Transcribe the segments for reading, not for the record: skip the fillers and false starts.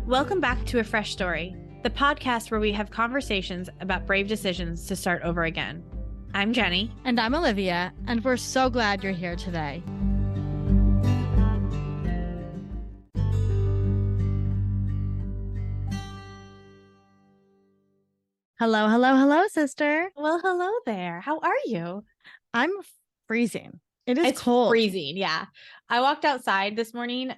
Welcome back to A Fresh Story, the podcast where we have conversations about brave decisions to start over again. I'm Jenny. And I'm Olivia, and we're so glad you're here today. Hello, hello, hello, sister. Well, hello there. How are you? I'm freezing. It's cold. Freezing, yeah. I walked outside this morning.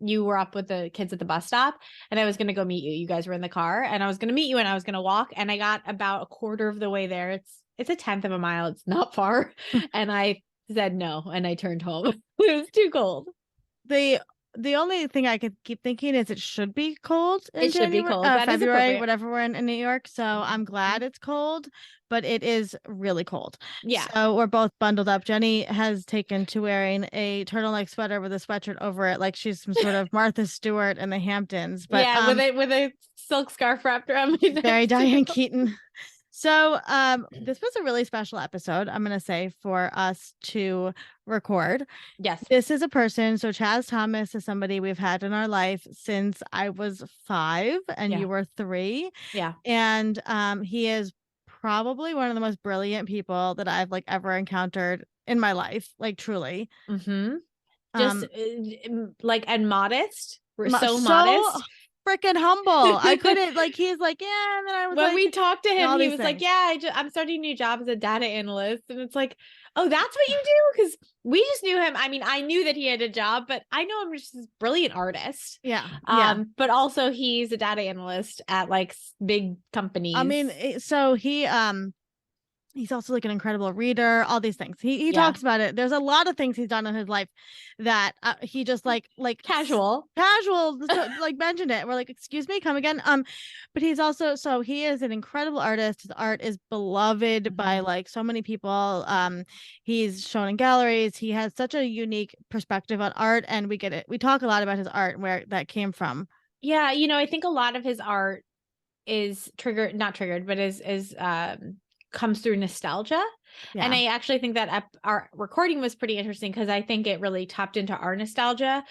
You were up with the kids at the bus stop, and I was going to go meet you. You guys were in the car, and I was going to meet you, and I was going to walk, and I got about a quarter of the way there. It's a tenth of a mile. It's not far. And I said no, and I turned home. It was too cold. The only thing I could keep thinking is it should be cold in It should be cold. February, whatever we're in New York. So I'm glad it's cold, but it is really cold. Yeah. So we're both bundled up. Jenny has taken to wearing a turtleneck sweater with a sweatshirt over it, like she's some sort of Martha Stewart in the Hamptons. But yeah, with a silk scarf wrapped around my neck. Very Diane Keaton. So this was a really special episode, I'm going to say, for us to record. Yes. This is a person. So Chaz Thomas is somebody we've had in our life since I was 5 and you were 3. Yeah. And he is probably one of the most brilliant people that I've ever encountered in my life. Truly. Mm-hmm. Just and modest. We're so modest. Freaking humble. I couldn't he's yeah, and then I was when we talked to him, he was things. I'm starting a new job as a data analyst, and it's like, oh, that's what you do? Because we just knew him. I mean, I knew that he had a job, but I know him just as a brilliant artist. Yeah. But also he's a data analyst at big companies. I mean, so he's also an incredible reader, all these things. He talks about it. There's a lot of things he's done in his life that he just casual mentioned it. We're excuse me, come again. But he's also, so he is an incredible artist. His art is beloved by so many people. He's shown in galleries. He has such a unique perspective on art, and we get it. We talk a lot about his art and where that came from. Yeah, I think a lot of his art is not triggered, but is comes through nostalgia. Yeah. And I actually think that our recording was pretty interesting because I think it really tapped into our nostalgia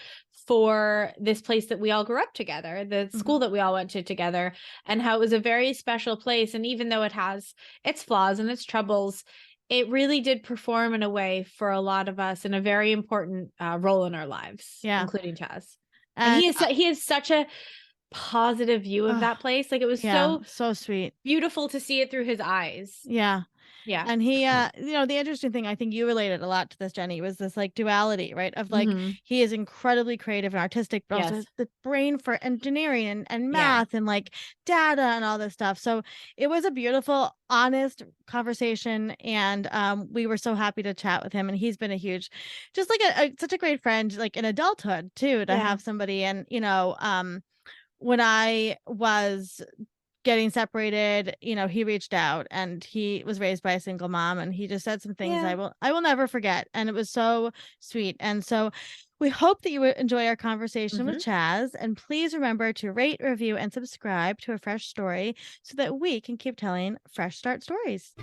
for this place that we all grew up together, the school that we all went to together, and how it was a very special place. And even though it has its flaws and its troubles, it really did perform in a way for a lot of us in a very important role in our lives, including Chaz. And he has such a positive view of that place. It was so sweet, beautiful to see it through his eyes. Yeah. And he the interesting thing, I think you related a lot to this, Jenny, was this duality, right, of he is incredibly creative and artistic, but also has the brain for engineering and math and data and all this stuff. So it was a beautiful, honest conversation, and we were so happy to chat with him. And he's been a huge, just such a great friend in adulthood too, to have somebody. And when I was getting separated, he reached out, and he was raised by a single mom, and he just said some things I will never forget. And it was so sweet. And so we hope that you enjoy our conversation with Chaz, and please remember to rate, review, and subscribe to A Fresh Story so that we can keep telling Fresh Start stories.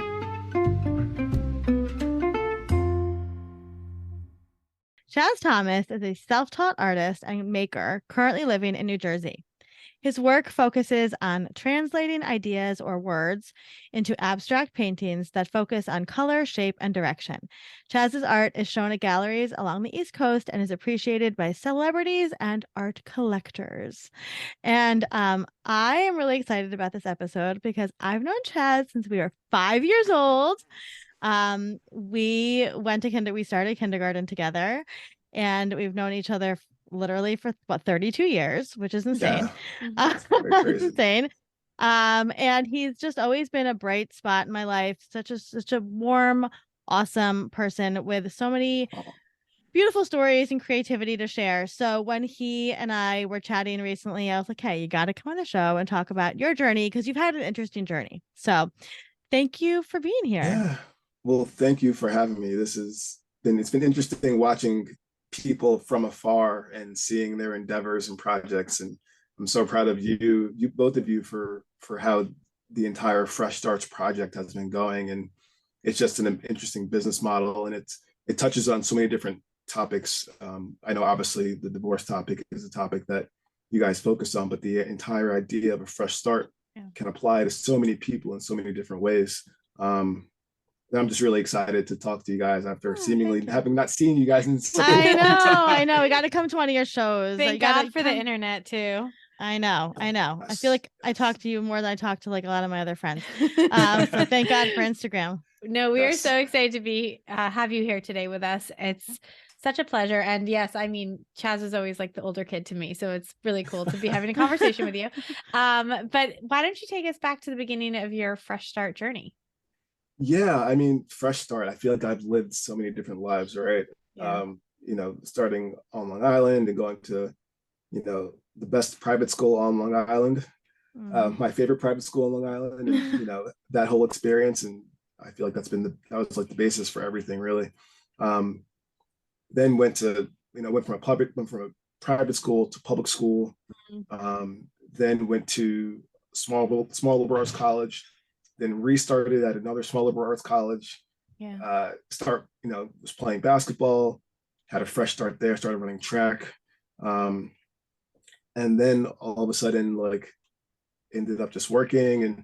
Chaz Thomas is a self-taught artist and maker currently living in New Jersey. His work focuses on translating ideas or words into abstract paintings that focus on color, shape, and direction. Chaz's art is shown at galleries along the East Coast and is appreciated by celebrities and art collectors. And I am really excited about this episode because I've known Chaz since we were 5 years old. We started kindergarten together, and we've known each other literally for 32 years, which is insane. It's insane. And he's just always been a bright spot in my life. Such a warm, awesome person with so many beautiful stories and creativity to share. So when he and I were chatting recently, I was like, hey, you got to come on the show and talk about your journey, because you've had an interesting journey. So thank you for being here. Yeah. Well, thank you for having me. It's been interesting watching people from afar and seeing their endeavors and projects, and I'm so proud of you both of you for how the entire Fresh Starts project has been going. And it's just an interesting business model, and it touches on so many different topics. I know obviously the divorce topic is a topic that you guys focus on, but the entire idea of a fresh start can apply to so many people in so many different ways. And I'm just really excited to talk to you guys after seemingly having not seen you guys in such a long time. I know. We got to come to one of your shows. Thank God for the internet too. I know. I feel like I talk to you more than I talk to like a lot of my other friends. So thank God for Instagram. No, we are so excited to be have you here today with us. It's such a pleasure. And yes, I mean, Chaz is always like the older kid to me, so it's really cool to be having a conversation with you. But why don't you take us back to the beginning of your Fresh Start journey? Yeah, I mean, fresh start. I feel like I've lived so many different lives, right? Yeah. You know, starting on Long Island and going to, you know, the best private school on Long Island, my favorite private school on Long Island, and you know, that whole experience. And I feel like that was like the basis for everything, really. Then went from a private school to public school. Then went to small liberal arts college. Then restarted at another small liberal arts college. Was playing basketball, had a fresh start there, started running track. And then all of a sudden, like, ended up just working. And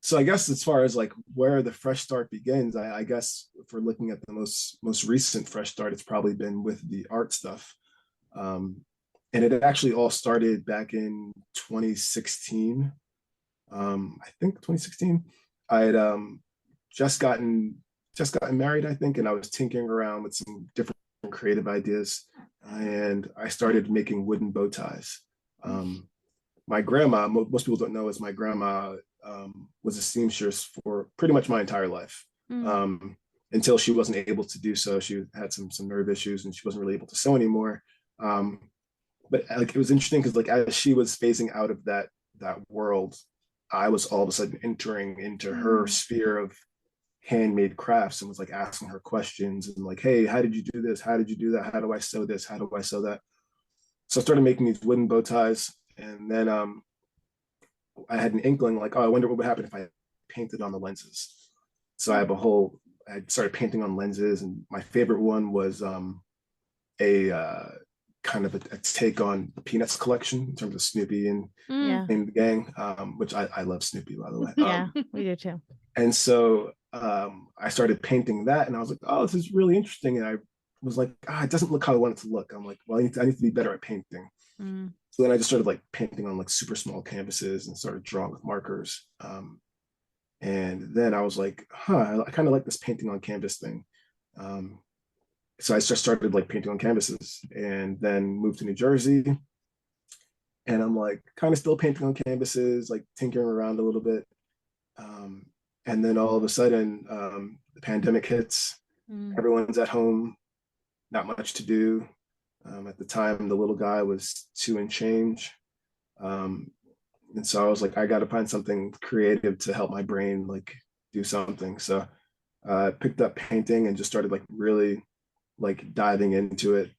so I guess as far as like where the fresh start begins, I guess if we're looking at the most recent fresh start, it's probably been with the art stuff. And it actually all started back in 2016. I think 2016, I had just gotten married, I think, and I was tinkering around with some different creative ideas, and I started making wooden bow ties. My grandma, most people don't know, is my grandma was a seamstress for pretty much my entire life, until she wasn't able to do so. She had some nerve issues, and she wasn't really able to sew anymore. But like, it was interesting because like as she was phasing out of that world, I was all of a sudden entering into her sphere of handmade crafts and was like asking her questions and like, hey, how did you do this? How did you do that? How do I sew this? How do I sew that? So I started making these wooden bow ties. And then I had an inkling like, oh, I wonder what would happen if I painted on the lenses. So I started painting on lenses, and my favorite one was a kind of a take on the Peanuts collection in terms of Snoopy and the gang, which I love Snoopy, by the way. Yeah, we do too. And so I started painting that, and I was like, oh, this is really interesting. And I was like, it doesn't look how I want it to look. I'm like, well, I need to be better at painting. So then I just started like painting on like super small canvases and started drawing with markers. And then I was like, I kind of like this painting on canvas thing. So I just started like painting on canvases, and then moved to New Jersey. And I'm like kind of still painting on canvases, like tinkering around a little bit. And then all of a sudden, the pandemic hits. Everyone's at home, not much to do. At the time, the little guy was 2 and change. And so I was like, I got to find something creative to help my brain like do something. So I picked up painting and just started like really like diving into it,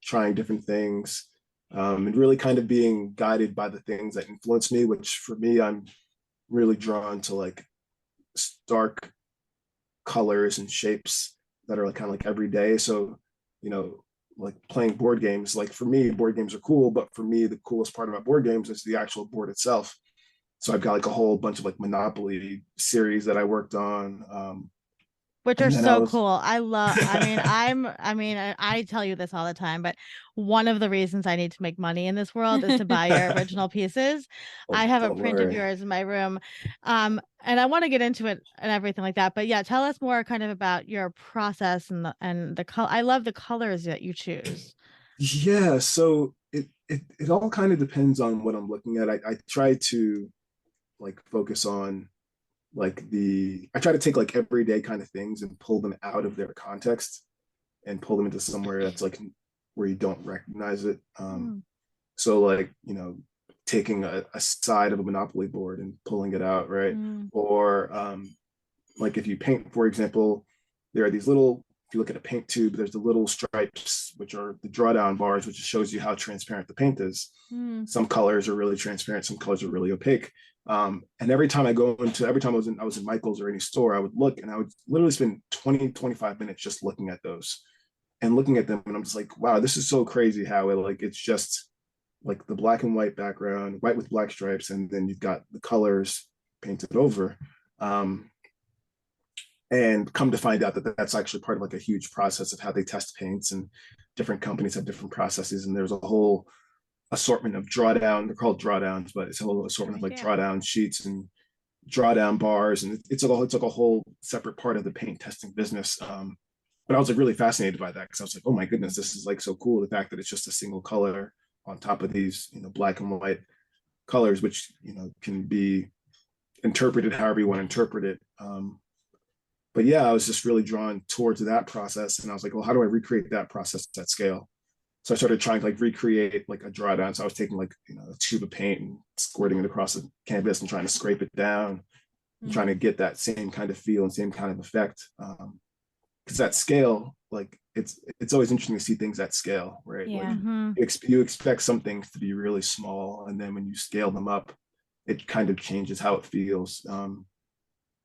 trying different things, and really kind of being guided by the things that influence me, which for me, I'm really drawn to like stark colors and shapes that are like kind of like everyday. So, you know, like playing board games, like for me, board games are cool, but for me, the coolest part about board games is the actual board itself. So I've got like a whole bunch of like Monopoly series that I worked on, which are so cool. I tell you this all the time, but one of the reasons I need to make money in this world is to buy your original pieces. I have a print of yours in my room. And I want to get into it and everything like that. But yeah, tell us more kind of about your process and the color. I love the colors that you choose. Yeah. So it all kind of depends on what I'm looking at. I try to like focus on like I try to take like everyday kind of things and pull them out of their context and pull them into somewhere that's like where you don't recognize it. So like, you know, taking a side of a Monopoly board and pulling it out, right? Or like if you paint, for example, there are these little, if you look at a paint tube, there's the little stripes, which are the drawdown bars, which shows you how transparent the paint is. Some colors are really transparent, some colors are really opaque. And every time I was in Michael's or any store, I would look and I would literally spend 20-25 minutes just looking at those and looking at them. And I'm just like, wow, this is so crazy how it's just like the black and white background, white with black stripes, and then you've got the colors painted over. And come to find out that that's actually part of like a huge process of how they test paints, and different companies have different processes. And there's a whole assortment of drawdown, they're called drawdowns, but it's a whole assortment of like drawdown sheets and drawdown bars. And it's like a whole separate part of the paint testing business. But I was like really fascinated by that, because I was like, oh my goodness, this is like so cool. The fact that it's just a single color on top of these, black and white colors, which, can be interpreted however you want to interpret it. But yeah, I was just really drawn towards that process. And I was like, well, how do I recreate that process at scale? So I started trying to like recreate like a drawdown. So I was taking like, a tube of paint and squirting it across the canvas and trying to scrape it down, and trying to get that same kind of feel and same kind of effect. Because at scale, like it's always interesting to see things at scale, right? Yeah. Like you expect some things to be really small, and then when you scale them up, it kind of changes how it feels.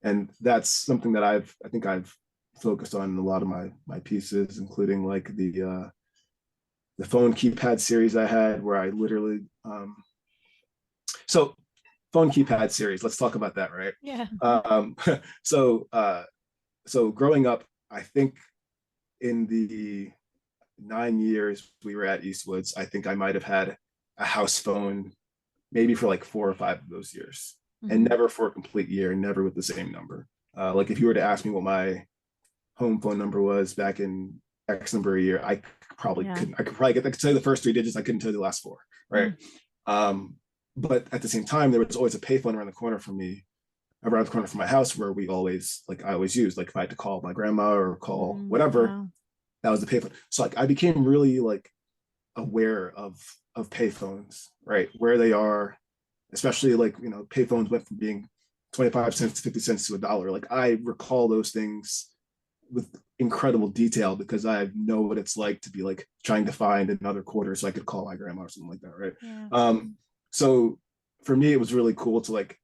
And that's something that I think I've focused on in a lot of my pieces, including like the phone keypad series I had, where I literally so phone keypad series, let's talk about that, right? Yeah. So growing up, I think in the 9 years we were at Eastwoods, I think I might have had a house phone maybe for like 4 or 5 of those years, and never for a complete year, never with the same number. Like if you were to ask me what my home phone number was back in X number of year, I probably couldn't. I could tell you the first 3 digits. I couldn't tell you the last 4, right? But at the same time, there was always a payphone around the corner from my house, where I always used, like if I had to call my grandma or call whatever, that was the payphone. So like I became really like aware of payphones, right? Where they are, especially like, payphones went from being 25 cents to 50 cents to $1. Like I recall those things with incredible detail, because I know what it's like to be like trying to find another quarter so I could call my grandma or something like that, right? Yeah. So for me, it was really cool to like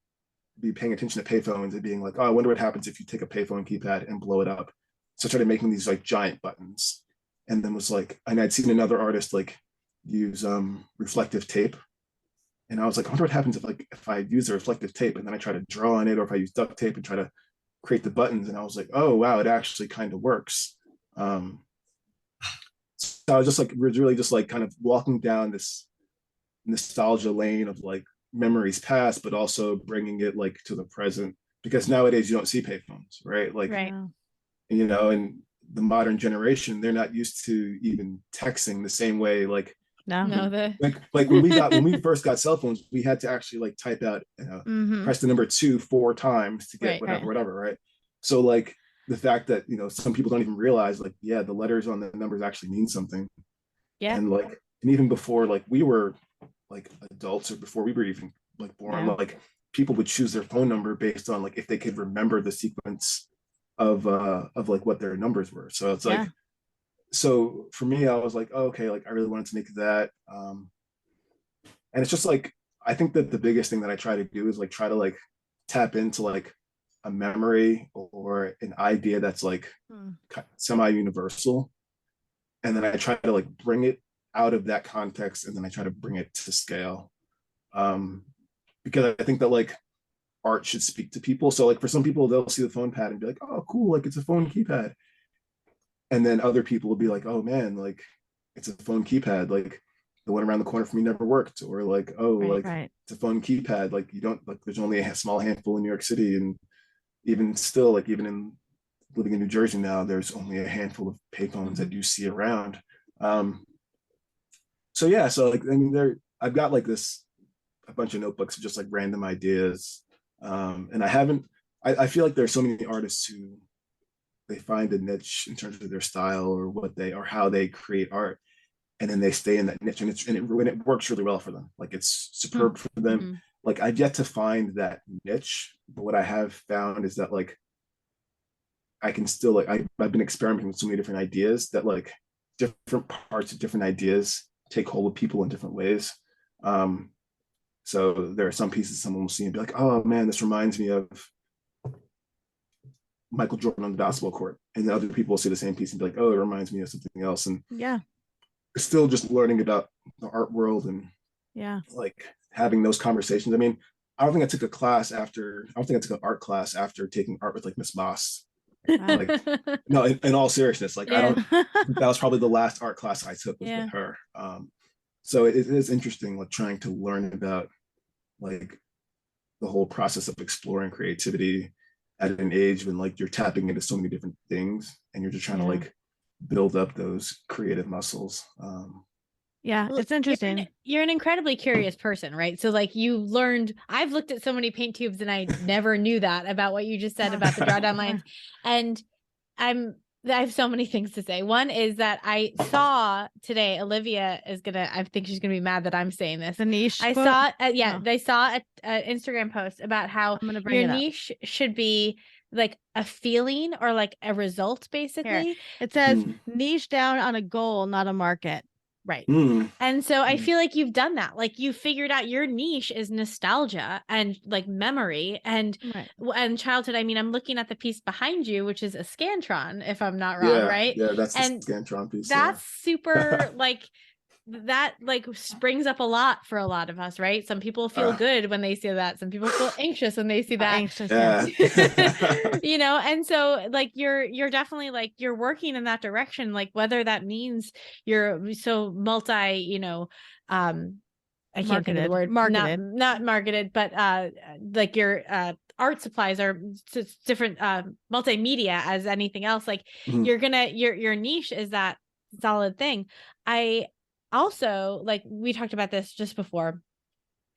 be paying attention to payphones and being like, oh, I wonder what happens if you take a payphone keypad and blow it up. So I started making these like giant buttons, and then was like, and I'd seen another artist like use reflective tape, and I was like, I wonder what happens if I use a reflective tape and then I try to draw on it, or if I use duct tape and try to create the buttons. And I was like, oh wow, it actually kind of works. So I was really just like kind of walking down this nostalgia lane of like memories past, but also bringing it like to the present, because nowadays you don't see payphones, right? Like, right. And the modern generation, they're not used to even texting the same way. Like, like when we first got cell phones, we had to actually like type out, press the number 2 4 times to get whatever, right? So like the fact that, some people don't even realize, like, yeah, the letters on the numbers actually mean something. Yeah. And even before like we were like adults, or before we were even like born, like people would choose their phone number based on like if they could remember the sequence of like what their numbers were. So it's like, so for me, I was like, oh, okay, like I really wanted to make that. And it's just like, I think that the biggest thing that I try to do is like try to like tap into like a memory or an idea that's like semi-universal. And then I try to like bring it out of that context, and then I try to bring it to scale. Because I think that like art should speak to people. So like for some people, they'll see the phone pad and be like, oh, cool, like it's a phone keypad. And then other people will be like, oh man, like it's a phone keypad, like the one around the corner from me never worked. Or like, oh, it's a phone keypad, like you don't, like there's only a small handful in New York City. And even still, like even in living in New Jersey now, there's only a handful of payphones that you see around. So yeah, so like, I mean, I've got like a bunch of notebooks of just like random ideas. And I feel like there's so many artists who they find a niche in terms of their style or how they create art, and then they stay in that niche, and it works really well for them. Like it's superb for them. Like I've yet to find that niche, but what I have found is that like I can still like I've been experimenting with so many different ideas that like different parts of different ideas take hold of people in different ways. So there are some pieces someone will see and be like, oh man, this reminds me of Michael Jordan on the basketball court. And then other people will see the same piece and be like, oh, it reminds me of something else. And still just learning about the art world and Yeah. Like having those conversations. I mean, I don't think I took an art class after taking art with like Miss Moss. Wow. Like, no, in all seriousness, like I don't, that was probably the last art class I took was with her. So it is interesting, like trying to learn about like the whole process of exploring creativity at an age when like you're tapping into so many different things and you're just trying to like build up those creative muscles. Yeah, Well, it's interesting. You're an incredibly curious person, right? So like I've looked at so many paint tubes and I never knew that about what you just said about the drawdown lines. And I have so many things to say. One is that I saw today, I think she's gonna be mad that I'm saying this. The niche. I saw, they saw an Instagram post about how your niche should be like a feeling or like a result, basically. Here. It says niche down on a goal, not a market. Right. And so I feel like you've done that. Like you figured out your niche is nostalgia and like memory and childhood. I mean, I'm looking at the piece behind you, which is a Scantron, if I'm not wrong, right? Yeah, that's the Scantron piece. That's super like that like springs up a lot for a lot of us, right? Some people feel good when they see that. Some people feel anxious when they see that. You know, and so like you're definitely like you're working in that direction, like whether that means you're so multi, you know, I can't think of the word not marketed, but like your art supplies are different multimedia as anything else. Like you're gonna your niche is that solid thing. I also, like we talked about this just before,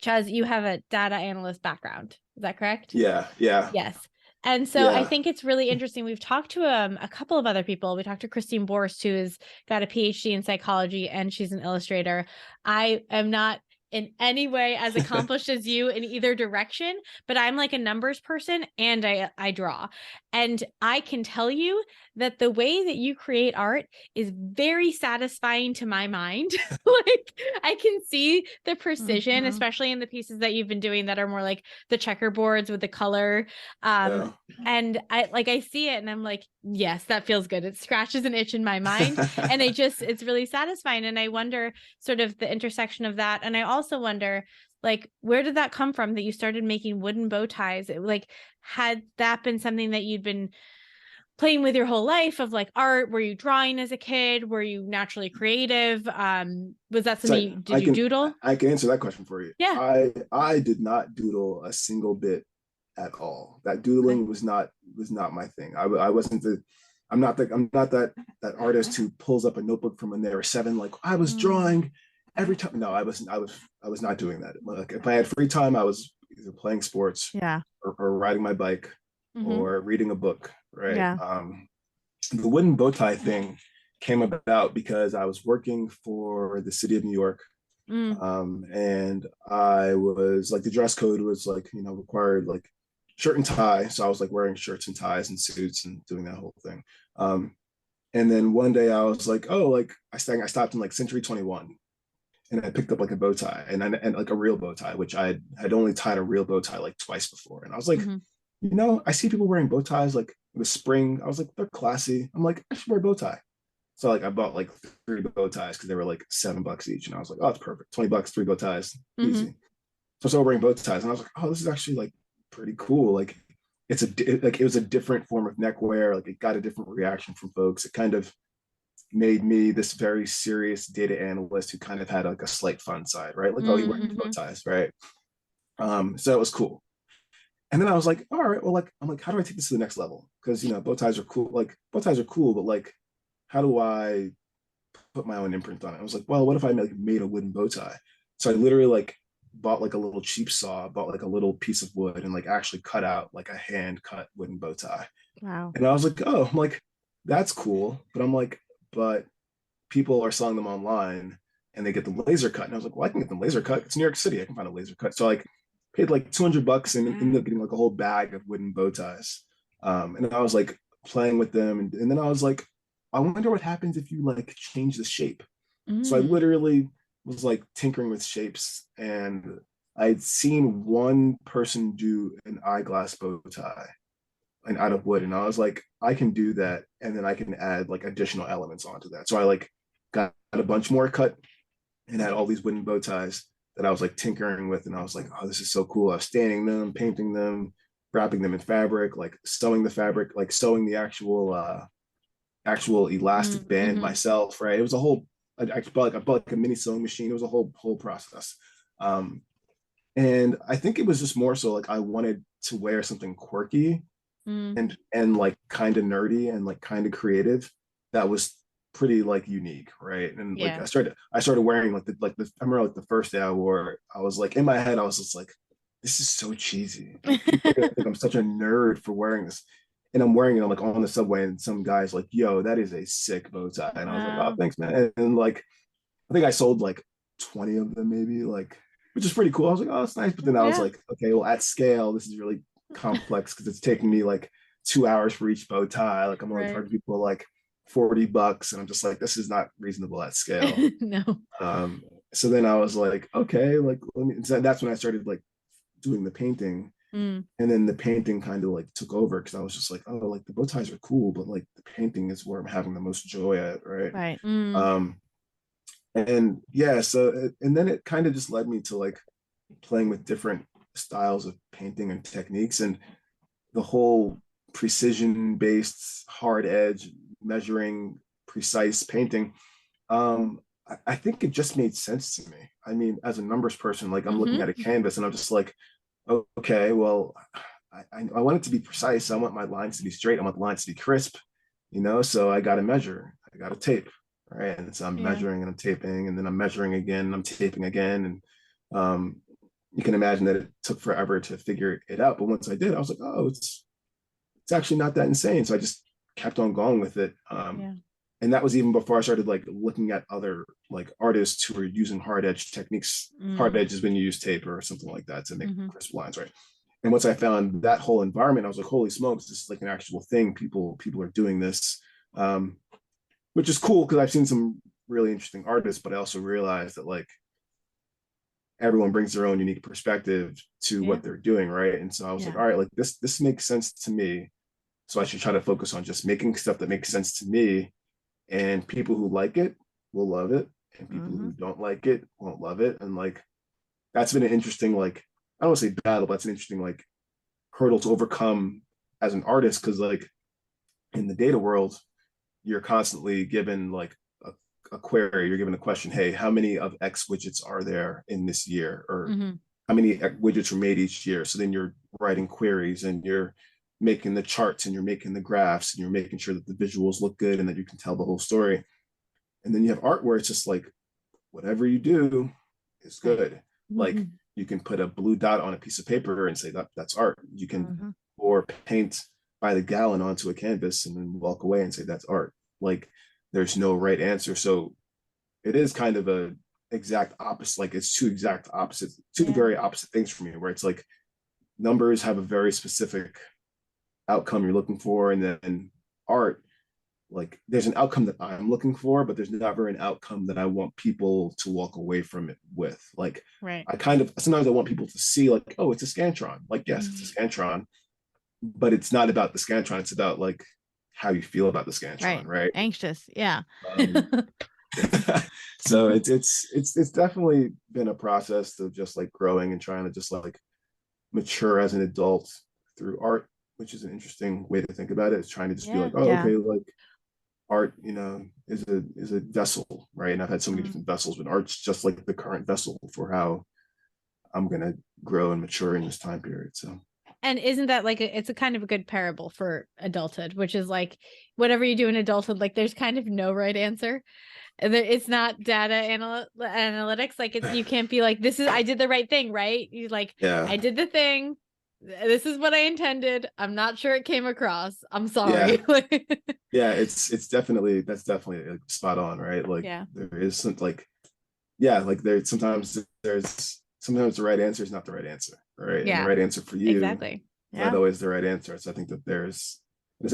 Chaz, you have a data analyst background. Is that correct? Yeah. Yes. And so I think it's really interesting. We've talked to a couple of other people. We talked to Christine Borst, who has got a PhD in psychology, and she's an illustrator. I am not in any way as accomplished as you in either direction, but I'm like a numbers person and I draw. And I can tell you that the way that you create art is very satisfying to my mind. Like I can see the precision, especially in the pieces that you've been doing that are more like the checkerboards with the color. And I see it and I'm like, yes, that feels good. It scratches an itch in my mind. And it's really satisfying. And I wonder sort of the intersection of that. And I also wonder, like, where did that come from that you started making wooden bow ties? Like, had that been something that you'd been playing with your whole life of like art? Were you drawing as a kid? Were you naturally creative? Was that something you doodle? I can answer that question for you. Yeah. I did not doodle a single bit at all. That doodling was not my thing. I'm not that artist who pulls up a notebook from when they were 7, like I was drawing every time. No, I was not doing that. Like if I had free time, I was either playing sports or riding my bike or reading a book, right? The wooden bow tie thing came about because I was working for the city of New York. And I was like, the dress code was like, you know, required like shirt and tie. So I was like wearing shirts and ties and suits and doing that whole thing. And then one day I was like, oh, like I stopped in like Century 21 and I picked up like a bow tie and like a real bow tie, which I had only tied a real bow tie like twice before. And I was like, you know, I see people wearing bow ties like in the spring. I was like, they're classy. I'm like, I should wear a bow tie. So like I bought like 3 bow ties because they were like $7 each. And I was like, oh, it's perfect. $20, 3 bow ties, easy. So I started wearing bow ties and I was like, oh, this is actually like pretty cool. Like it was a different form of neckwear. Like it got a different reaction from folks. It kind of made me this very serious data analyst who kind of had like a slight fun side, right? Like, oh, he wears bow ties, right? So it was cool. And then I was like, all right, well, like, I'm like, how do I take this to the next level? Because, you know, bow ties are cool. Like, bow ties are cool, but like, how do I put my own imprint on it? I was like, well, what if I made a wooden bow tie? So I literally like bought like a little cheap saw, bought like a little piece of wood and like actually cut out like a hand cut wooden bow tie. Wow. And I was like, oh, I'm like, that's cool. But I'm like, but people are selling them online and they get the laser cut. And I was like, well, I can get them laser cut. It's New York City. I can find a laser cut. So like paid like $200 and ended up getting like a whole bag of wooden bow ties. And I was like playing with them. And then I was like, I wonder what happens if you like change the shape. So I literally was like tinkering with shapes and I'd seen one person do an eyeglass bow tie and out of wood. And I was like, I can do that. And then I can add like additional elements onto that. So I like got a bunch more cut and had all these wooden bow ties. that I was like tinkering with, and I was like, oh, this is so cool. I was staining them, painting them, wrapping them in fabric, like sewing the fabric, like sewing the actual elastic band myself, right? It was a whole, I bought like a mini sewing machine. It was a whole process. And I think it was just more so like I wanted to wear something quirky and like kind of nerdy and like kind of creative that was pretty like unique, right? And like I started wearing like I remember like the first day I wore it, I was like in my head I was just like, this is so cheesy. Like, people are gonna think I'm such a nerd for wearing this. And I'm wearing it, I'm like on the subway, and some guy's like, yo, that is a sick bow tie. And I was like, oh, thanks, man. And like I think I sold like 20 of them, maybe, like, which is pretty cool. I was like, oh, it's nice. But then I was like, okay, well, at scale, this is really complex because it's taking me like 2 hours for each bow tie. Like I'm only charging people like $40, and I'm just like, this is not reasonable at scale. No. So then I was like, okay, like let me. So that's when I started like doing the painting, and then the painting kind of like took over because I was just like, oh, like the bow ties are cool, but like the painting is where I'm having the most joy at, right? Right. And yeah, so and then it kind of just led me to like playing with different styles of painting and techniques, and the whole precision based hard edge measuring precise painting. I think it just made sense to me. I mean, as a numbers person, like I'm looking at a canvas and I'm just like, okay, well, I want it to be precise. I want my lines to be straight. I want the lines to be crisp, so I got to measure, I got to tape, right? And so I'm measuring and I'm taping, and then I'm measuring again and I'm taping again. And you can imagine that it took forever to figure it out. But once I did, I was like, oh, it's actually not that insane. So I just kept on going with it. And that was even before I started like looking at other like artists who were using hard edge techniques. Hard edge is when you use tape or something like that to make crisp lines, right? And once I found that whole environment, I was like, holy smokes, this is like an actual thing. People are doing this, which is cool because I've seen some really interesting artists, but I also realized that like everyone brings their own unique perspective to what they're doing, right? And so I was like, all right, like this makes sense to me. So I should try to focus on just making stuff that makes sense to me. And people who like it will love it, and people who don't like it won't love it. And like that's been an interesting, like, I don't want to say battle, but that's an interesting like hurdle to overcome as an artist, because like in the data world, you're constantly given like a query, you're given a question, hey, how many of X widgets are there in this year, or how many widgets were made each year? So then you're writing queries and you're making the charts and you're making the graphs and you're making sure that the visuals look good and that you can tell the whole story. And then you have art where it's just like whatever you do is good. Like you can put a blue dot on a piece of paper and say that's art. You can or paint by the gallon onto a canvas and then walk away and say that's art. Like there's no right answer. So it is kind of a exact opposite. Like it's two exact opposites, two very opposite things for me, where it's like numbers have a very specific outcome you're looking for, and then art, like there's an outcome that I'm looking for, but there's never an outcome that I want people to walk away from it with. Like I kind of sometimes I want people to see like, oh, it's a Scantron. Like yes, it's a Scantron, but it's not about the Scantron. It's about like how you feel about the Scantron, right? Anxious, So it's definitely been a process of just like growing and trying to just like mature as an adult through art, which is an interesting way to think about it. It's trying to just be like, oh, okay, like art, is a vessel, right? And I've had so many different vessels, but art's just like the current vessel for how I'm gonna grow and mature in this time period. So, and isn't that like it's a kind of a good parable for adulthood, which is like whatever you do in adulthood, like there's kind of no right answer. It's not data analytics. Like you can't be like, I did the right thing, right? You like, I did the thing. This is what I intended. I'm not sure it came across. I'm sorry. It's definitely, that's definitely spot on, right? Like there is some like there sometimes the right answer is not the right answer, right? And the right answer for you is not always the right answer. So I think that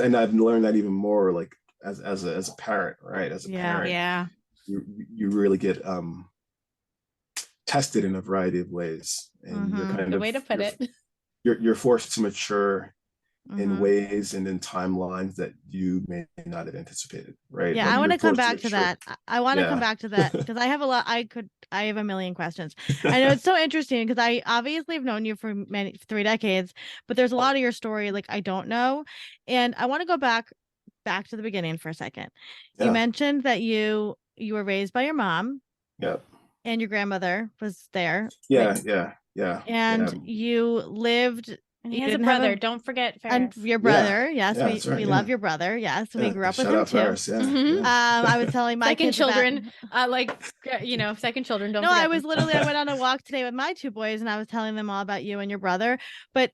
and I've learned that even more like as a parent, right? As a parent, you really get tested in a variety of ways, and you're kind the of way to put it. You're forced to mature in ways and in timelines that you may not have anticipated, right? Yeah, Like I want to come back to trip. that. I want to come back to that because I have a lot. I have a million questions. I know it's so interesting because I obviously have known you for 3 decades, but there's a lot of your story like I don't know, and I want to go back to the beginning for a second. You mentioned that you were raised by your mom. Yeah. And your grandmother was there. Yeah, right? yeah. And you lived. And he has a brother. Don't forget Ferris. And your brother. Yes, we love your brother. Yes, we grew up with him too. Ferris, I was telling my second kids children, second children. Don't. No, forget I was literally. I went on a walk today with my 2 boys, and I was telling them all about you and your brother. But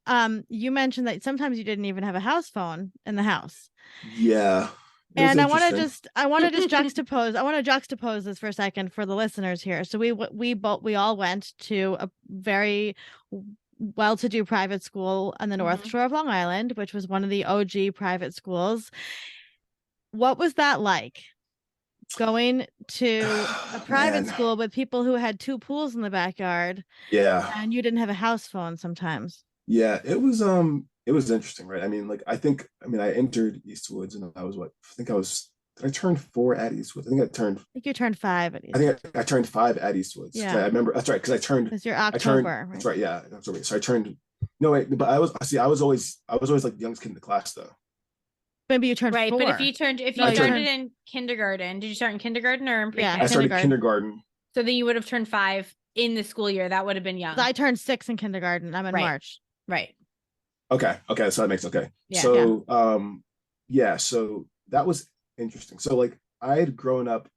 you mentioned that sometimes you didn't even have a house phone in the house. Yeah. And I want to just juxtapose. I want to juxtapose this for a second for the listeners here. So we all went to a very well-to-do private school on the North Shore of Long Island, which was one of the OG private schools. What was that like? Going to a private school with people who had 2 pools in the backyard. Yeah. And you didn't have a house phone sometimes. Yeah, it was interesting, right? I mean, like I entered Eastwoods and did I turn 4 at Eastwoods? I think you turned 5 at Eastwoods. I think I turned 5 at Eastwoods. Yeah. I remember that's right, because I turned it's your October. That's right, yeah. October. So I turned but I was always like the youngest kid in the class though. Maybe you turned 4. But if you started in kindergarten, did you start in kindergarten or in pre-K? I started kindergarten. So then you would have turned 5 in the school year. That would have been young. I turned 6 in kindergarten. I'm in March. Right. Okay. So that makes Yeah. So so that was interesting. So like I grew up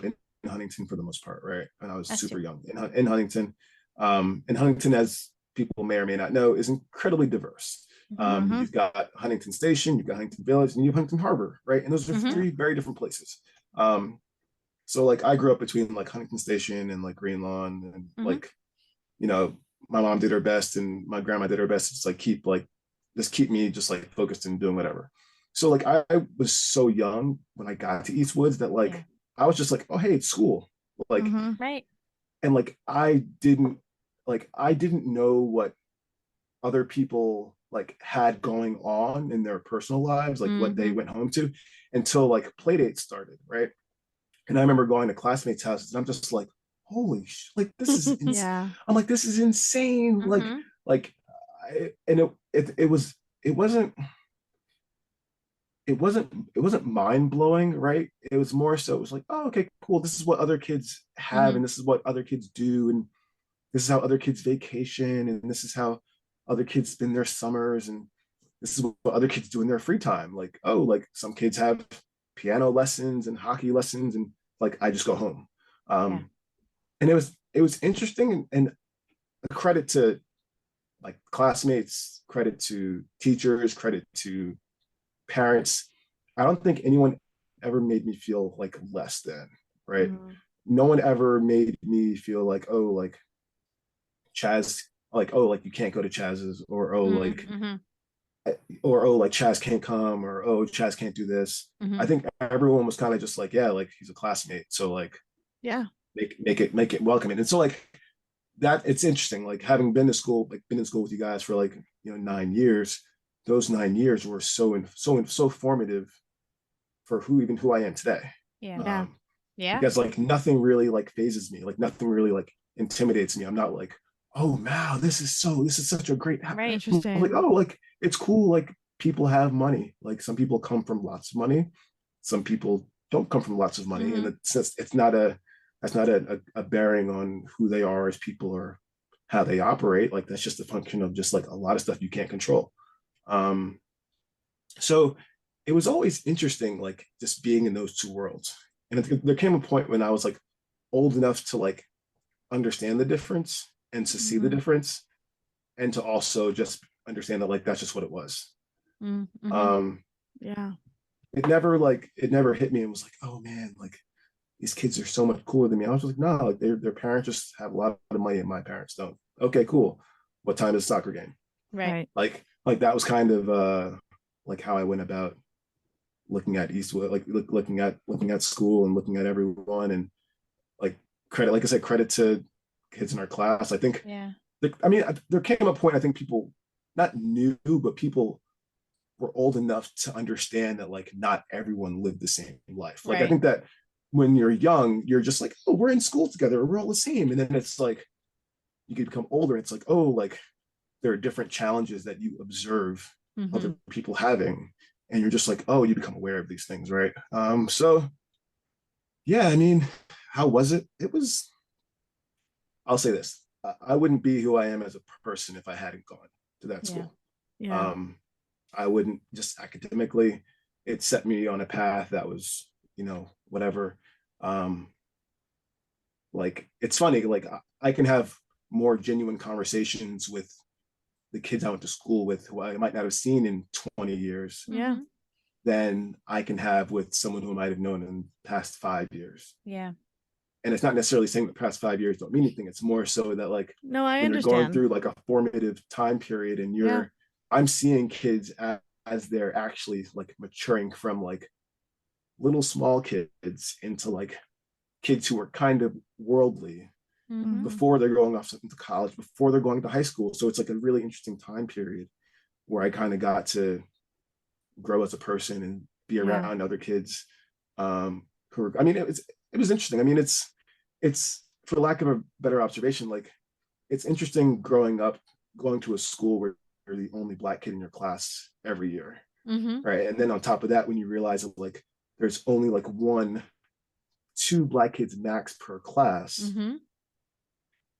in Huntington for the most part, right? And I was super young in Huntington. And Huntington, as people may or may not know, is incredibly diverse. You've got Huntington Station, you've got Huntington Village, and you have Huntington Harbor, right? And those are 3 very different places. So like I grew up between like Huntington Station and like Green Lawn, and like, my mom did her best and my grandma did her best to just keep me just like focused and doing whatever. So like I was so young when I got to Eastwoods that I was just like, oh hey, it's school. Like right. And like I didn't know what other people like had going on in their personal lives, like what they went home to, until like play dates started, right? And I remember going to classmates' houses and I'm just like, holy like this is yeah. I'm like, this is insane. It wasn't mind-blowing, right? It was more so it was like, oh okay, cool, this is what other kids have and this is what other kids do, and this is how other kids vacation, and this is how other kids spend their summers, and this is what other kids do in their free time. Like, oh, like some kids have piano lessons and hockey lessons, and like I just go home. And it was interesting, and a credit to like classmates, credit to teachers, credit to parents. I don't think anyone ever made me feel like less than, right? No one ever made me feel like, oh, like Chaz, like, oh, like you can't go to Chaz's, or oh, like or oh, like Chaz can't come, or oh, Chaz can't do this. I think everyone was kind of just like, yeah, like he's a classmate, so like make it welcoming. And so like that, it's interesting, like having been in school with you guys for like 9 years. Those 9 years were so formative for who I am today. Because like nothing really like phases me, like nothing really like intimidates me. I'm not like, oh wow, this is such a great, right, interesting. Like, oh, like it's cool, like people have money, like some people come from lots of money, some people don't come from lots of money, and that's not a bearing on who they are as people or how they operate. Like that's just a function of just like a lot of stuff you can't control. So it was always interesting, like just being in those 2 worlds. And there came a point when I was like old enough to like understand the difference and to see the difference, and to also just understand that like that's just what it was. It never hit me and was like, oh man, like these kids are so much cooler than me. I was like, no, like their parents just have a lot of money and my parents don't. Okay, cool. What time is the soccer game? Right. Like that was kind of like how I went about looking at Eastwood, like looking at school and looking at everyone, and like credit to kids in our class. I think there came a point, I think people not knew, but people were old enough to understand that like not everyone lived the same life. Like Right. I think that when you're young, you're just like, oh, we're in school together, we're all the same. And then it's like you could become older, it's like, oh, like there are different challenges that you observe other people having, and you're just like, oh, you become aware of these things, right? So yeah, I mean, how was it? It was, I'll say this, I wouldn't be who I am as a person if I hadn't gone to that school. Yeah. I wouldn't, just academically, it set me on a path that was, whatever. Like it's funny, like I can have more genuine conversations with the kids I went to school with who I might not have seen in 20 years Yeah. than I can have with someone who I might have known in the past 5 years. Yeah. And it's not necessarily saying the past 5 years don't mean anything. It's more so that like, no, I when understand. you're going through like a formative time period and I'm seeing kids as they're actually like maturing from like little small kids into like kids who are kind of worldly before they're going off into college, before they're going to high school. So it's like a really interesting time period where I kind of got to grow as a person and be around other kids who are, I mean, it was interesting. I mean, it's for lack of a better observation, like it's interesting growing up, going to a school where you're the only Black kid in your class every year. Right. And then on top of that, when you realize that like there's only like 1-2 Black kids max per class,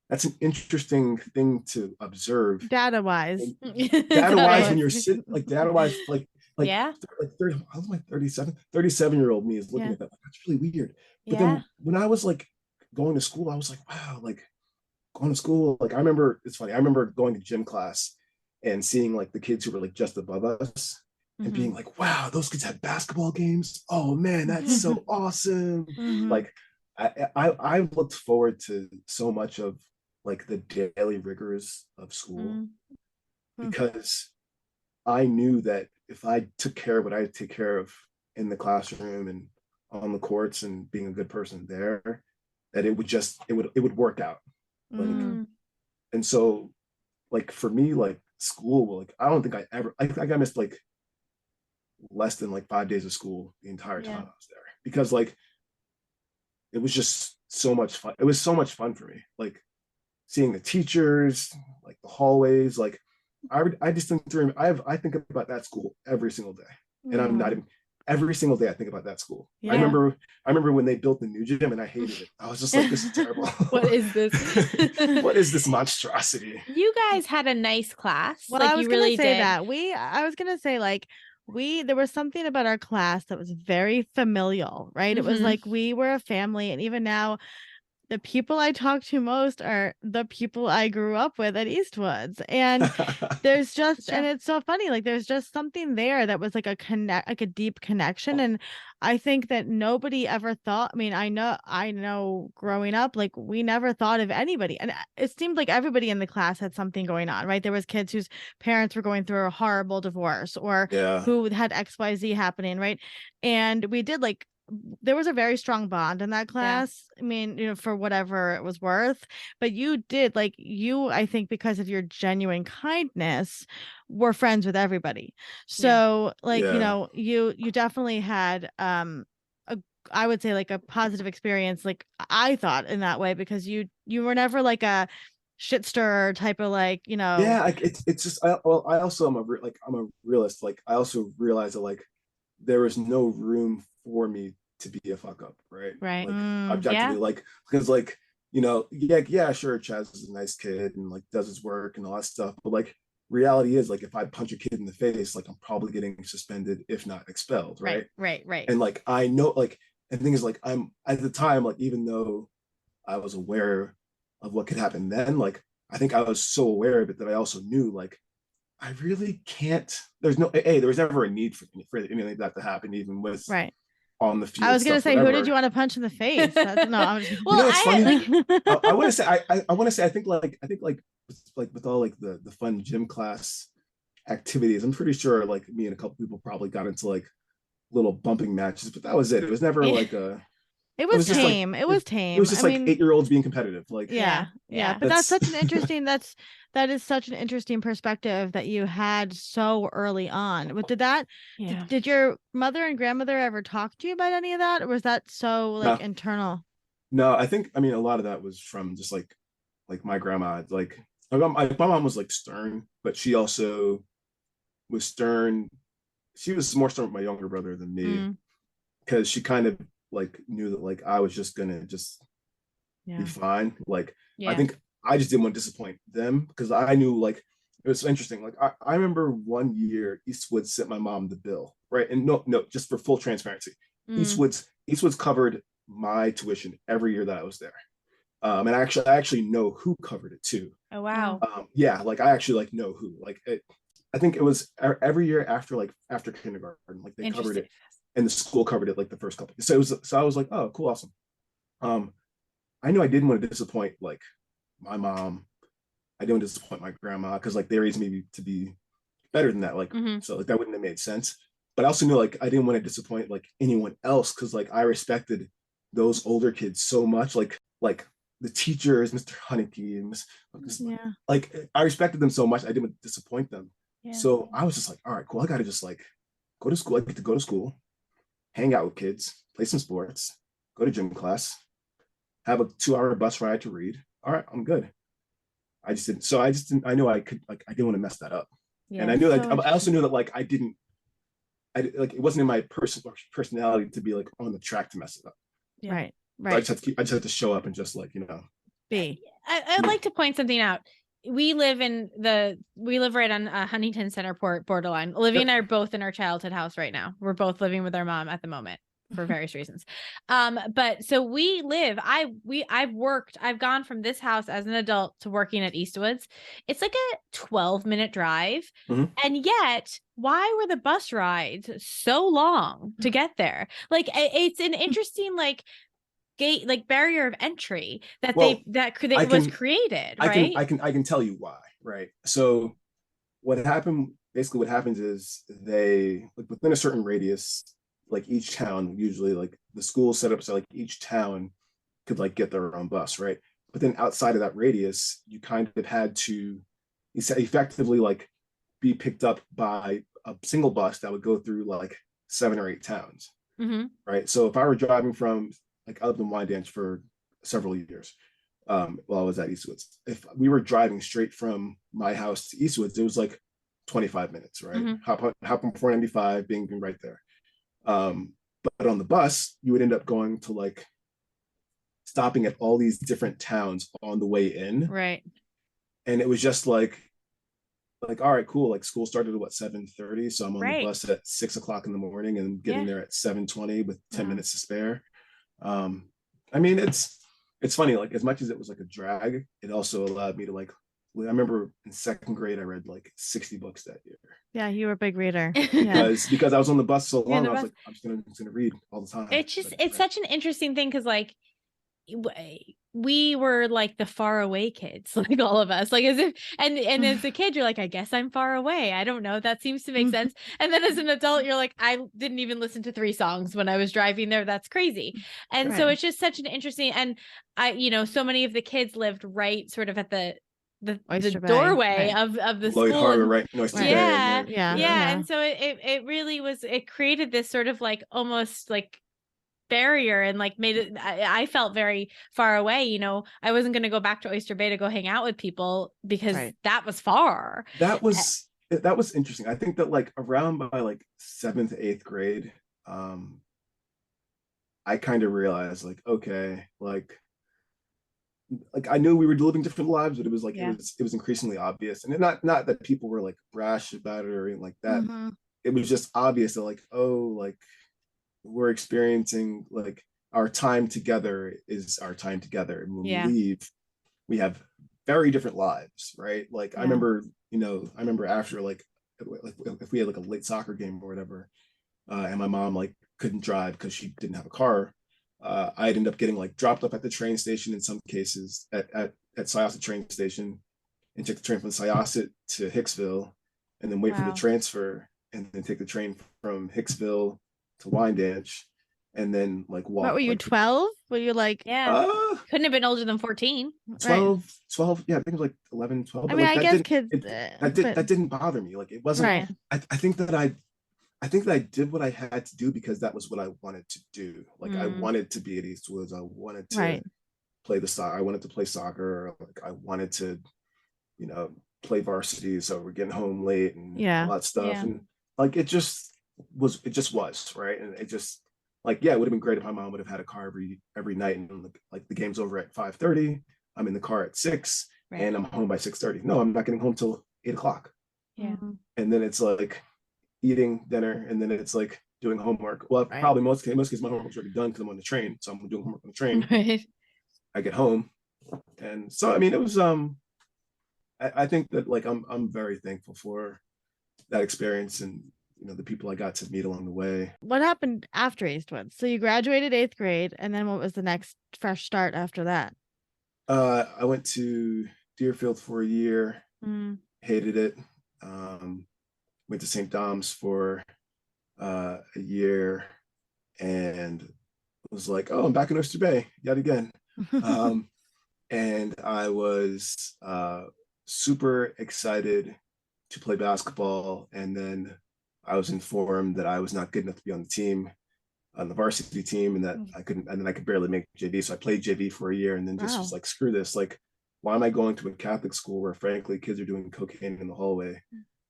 that's an interesting thing to observe data wise. When you're sitting like data wise, like yeah, like 30, I was like 37-year-old me is looking at that like, that's really weird. But then when I was like going to school, I was like, wow, like going to school, like I remember, it's funny, I remember going to gym class and seeing like the kids who were like just above us and being like, wow, those kids have basketball games, oh man, that's so awesome. Like I looked forward to so much of like the daily rigors of school because I knew that if I took care of what I take care of in the classroom and on the courts and being a good person there, that it would work out. Like, and so like for me, like school, like I don't think I think I missed like less than like 5 days of school the entire time I was there, because like it was just so much fun. It was so much fun for me, like seeing the teachers, like the hallways. Like I just think I think about that school every single day, and I'm not even every single day I think about that school. I remember when they built the new gym and I hated it. I was just like, this is terrible. What is this? What is this monstrosity? You guys had a nice class. Well, like I was you gonna really say did. that I was gonna say like there was something about our class that was very familial, right? It was like we were a family, and even now the people I talk to most are the people I grew up with at Eastwoods. And there's just, and it's so funny, like there's just something there that was like a deep connection. And I think that nobody ever thought, I mean, I know growing up, like we never thought of anybody. And it seemed like everybody in the class had something going on, right? There was kids whose parents were going through a horrible divorce or who had XYZ happening, right? And we did like, there was a very strong bond in that class. I mean, for whatever it was worth, but you did like I think because of your genuine kindness were friends with everybody. So like, you definitely had, I would say like a positive experience. Like I thought in that way, because you were never like a shit stirrer type of like, it's just, I also am I'm a realist. Like I also realize that like there was no room for me to be a fuck up, right? Right. Like objectively, like because like sure, Chaz is a nice kid and like does his work and all that stuff, but like reality is like if I punch a kid in the face, like I'm probably getting suspended, if not expelled, right? Right. And like I know, like, and the thing is like I'm at the time, like even though I was aware of what could happen then, like I think I was so aware of it that I also knew like I really can't. There was never a need for anything like that to happen, even with on the field. I was gonna say, who did you want to punch in the face? I'm just... Well, it's funny. I want to say, I want to say, I think like with all like the fun gym class activities, I'm pretty sure like me and a couple people probably got into like little bumping matches, but that was it. It was never like a It was just tame. like it was tame. It was just I like mean, 8-year-olds being competitive. Like yeah. But that's such an interesting. That is such an interesting perspective that you had so early on. But did your mother and grandmother ever talk to you about any of that, or was that so like no, internal? no. I mean, a lot of that was from just like my grandma. Like my mom was like stern, but she also was stern. She was more stern with my younger brother than me because she kind of like knew that like I was just gonna just be fine. Like I think I just didn't want to disappoint them because I knew like it was interesting. Like I remember one year Eastwood sent my mom the bill, right? And no, just for full transparency, Eastwood's covered my tuition every year that I was there. And I actually know who covered it too. Oh wow. Yeah, like I actually like know who. Like I think it was every year after kindergarten, like they covered it, and the school covered it like the first couple. So I was like, oh, cool, awesome. I knew I didn't want to disappoint like my mom. I didn't want to disappoint my grandma because like they raised me to be better than that. Like so like that wouldn't have made sense. But I also knew like I didn't want to disappoint like anyone else because like I respected those older kids so much. Like the teachers, Mr. Honeyke and like I respected them so much. I didn't want to disappoint them. So I was just like, all right, cool. I got to just like go to school. I get to go to school, hang out with kids, play some sports, go to gym class, have a 2-hour bus ride to read. All right, I'm good. I just didn't. I knew I could like I didn't want to mess that up. And I knew like I also knew that like I like it wasn't in my personality to be like on the track to mess it up. Right. So I just had to show up and just like be. I'd like to point something out. We live right on Huntington Centerport borderline. Olivia and I are both in our childhood house right now. We're both living with our mom at the moment for various reasons. But so we live, I've gone from this house as an adult to working at Eastwoods. It's like a 12-minute drive. And yet, why were the bus rides so long to get there? Like it's an interesting gate, like barrier of entry that was created, right? I can tell you why, right? So what happens is they like within a certain radius, like each town usually like the school set up so like each town could like get their own bus, right? But then outside of that radius, you kind of had to effectively like be picked up by a single bus that would go through like 7 or 8 towns, right? So if I were driving from like I lived in Wyandanch for several years while I was at Eastwoods. If we were driving straight from my house to Eastwoods, it was like 25 minutes, right? Hop on 495, being right there. But on the bus, you would end up going to like stopping at all these different towns on the way in. Right. And it was just like all right, cool. Like school started at what 7:30. So I'm on the bus at 6:00 in the morning and getting there at 7:20 with 10 minutes to spare. I mean, it's funny, like as much as it was like a drag, it also allowed me to like I remember in 2nd grade I read like 60 books that year. Yeah, you were a big reader. because I was on the bus so long, I was like, I'm just gonna read all the time. It's such an interesting thing because like we were like the far away kids, like all of us, like as if and as a kid you're like, I guess I'm far away, I don't know, that seems to make sense. And then as an adult you're like, I didn't even listen to 3 songs when I was driving there, that's crazy. And so it's just such an interesting, and so many of the kids lived right sort of at the doorway of the Lloyd school Harbor, right next to and so it really was, it created this sort of like almost like barrier and like made it, I felt very far away. I wasn't going to go back to Oyster Bay to go hang out with people because that was far. That was interesting. I think that like around by like 7th, 8th grade, I kind of realized like, okay, like I knew we were living different lives, but it was like it was increasingly obvious. And not that people were like brash about it or anything like that. It was just obvious that like, oh, like we're experiencing like our time together is our time together, and when we leave we have very different lives, right? Like I remember after like if we had like a late soccer game or whatever, and my mom like couldn't drive because she didn't have a car, I'd end up getting like dropped up at the train station in some cases at Syosset train station, and take the train from Syosset to Hicksville, and then wait for the transfer, and then take the train from Hicksville to Wyandanch, and then like walk. What were you, like 12? Were you like, couldn't have been older than 14. 12, right. 12, yeah, I think it was like 11, 12. I But mean, like I that guess didn't kids, that didn't bother me. Like it wasn't. right. I think that I think that I did what I had to do because that was what I wanted to do. Like I wanted to be at Eastwoods. I wanted to Right. play the soccer. I wanted to play soccer. Like I wanted to, you know, play varsity. So we're getting home late and all that stuff. And like it just was right. And it just like, yeah, it would have been great if my mom would have had a car every night and like the game's over at 5:30. I'm in the car at 6 and I'm home by 6:30. No, I'm not getting home till 8 o'clock. Yeah. And then it's like eating dinner, and then it's like doing homework. Well, probably most cases my homework's already done because I'm on the train, so I'm doing homework on the train. Right. I get home, and so I mean, it was I think that like I'm very thankful for that experience and you know the people I got to meet along the way. What happened after Eastwood? So you graduated 8th grade, and then what was the next fresh start after that? I went to Deerfield for a year, hated it. Went to St. Dom's for a year and was like, oh, I'm back in Oyster Bay yet again. And I was super excited to play basketball. And then I was informed that I was not good enough to be on the team, on the varsity team, and that I couldn't, and then I could barely make JV. So I played JV for a year and then just was like, screw this. Like, why am I going to a Catholic school where frankly kids are doing cocaine in the hallway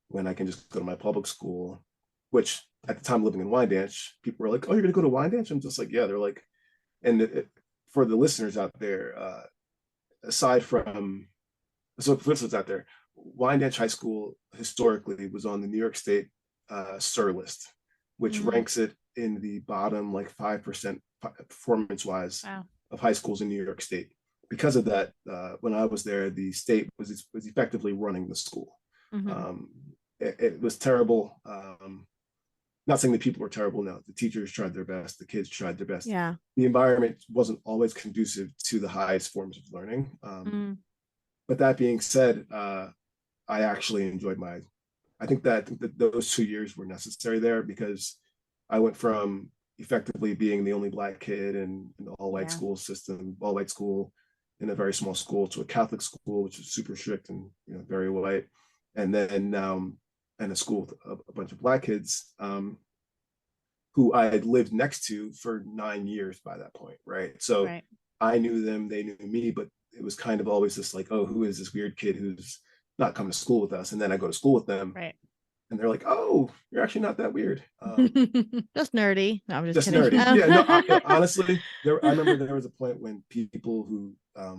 when I can just go to my public school, which at the time living in Wyandanch, people were like, oh, you're going to go to Wyandanch? I'm just like, yeah. They're like, and for the listeners out there, aside from, so for listeners out there, Wyandanch High School historically was on the New York State SIR list, which ranks it in the bottom like 5% performance-wise of high schools in New York State. Because of that, when I was there, the state was effectively running the school. It was terrible. Not saying the people were terrible. No, the teachers tried their best. The kids tried their best. Yeah. The environment wasn't always conducive to the highest forms of learning. But that being said, I actually enjoyed I think that those 2 years were necessary there because I went from effectively being the only Black kid in an all-white school system, all-white school in a very small school, to a Catholic school, which is super strict and very white. And then and a school with a bunch of Black kids who I had lived next to for 9 years by that point, right? So I knew them, they knew me, but it was kind of always this like, oh, who is this weird kid who's not coming to school with us? And then I go to school with them, and they're like, oh, you're actually not that weird. Just nerdy. No, I'm just kidding. Nerdy. Yeah, no, honestly, I remember there was a point when people who,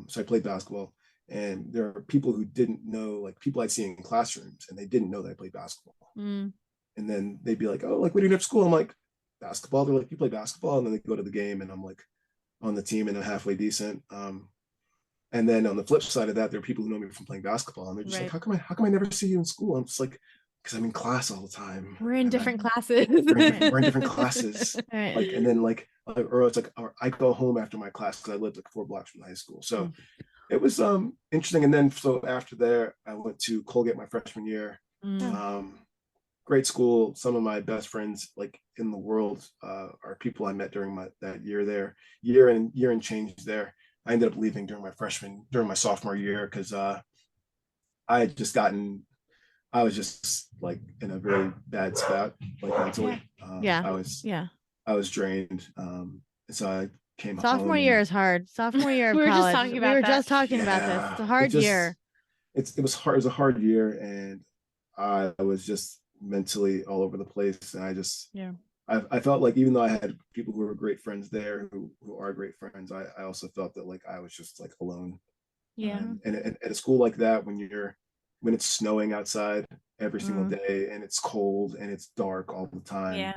so I played basketball, and there are people who didn't know, like people I'd seen in classrooms, and they didn't know that I played basketball. And then they'd be like, oh, like, what do you do after school? I'm like, basketball. They're like, you play basketball? And then they go to the game, and I'm like on the team, and I'm halfway decent. And then on the flip side of that, there are people who know me from playing basketball, and they're just like, how come I never see you in school? I'm just like, because I'm in class all the time. We're in different classes. We're in different classes. Like, and then or it's like, or I go home after my class because I lived like 4 blocks from the high school. So it was interesting. And then so after there, I went to Colgate my freshman year. Great school. Some of my best friends like in the world are people I met during that year there, year and change there. I ended up leaving during my sophomore year because I was just like in a very bad spot, like mentally. I was drained. So I came home. Sophomore year is hard. Sophomore year of college. We were just talking about this. It's a hard year. It was hard. It was a hard year, and I was just mentally all over the place. And I felt like even though I had people who were great friends there, who are great friends, I also felt that like I was just like alone. And at a school like that, when it's snowing outside every single day and it's cold and it's dark all the time,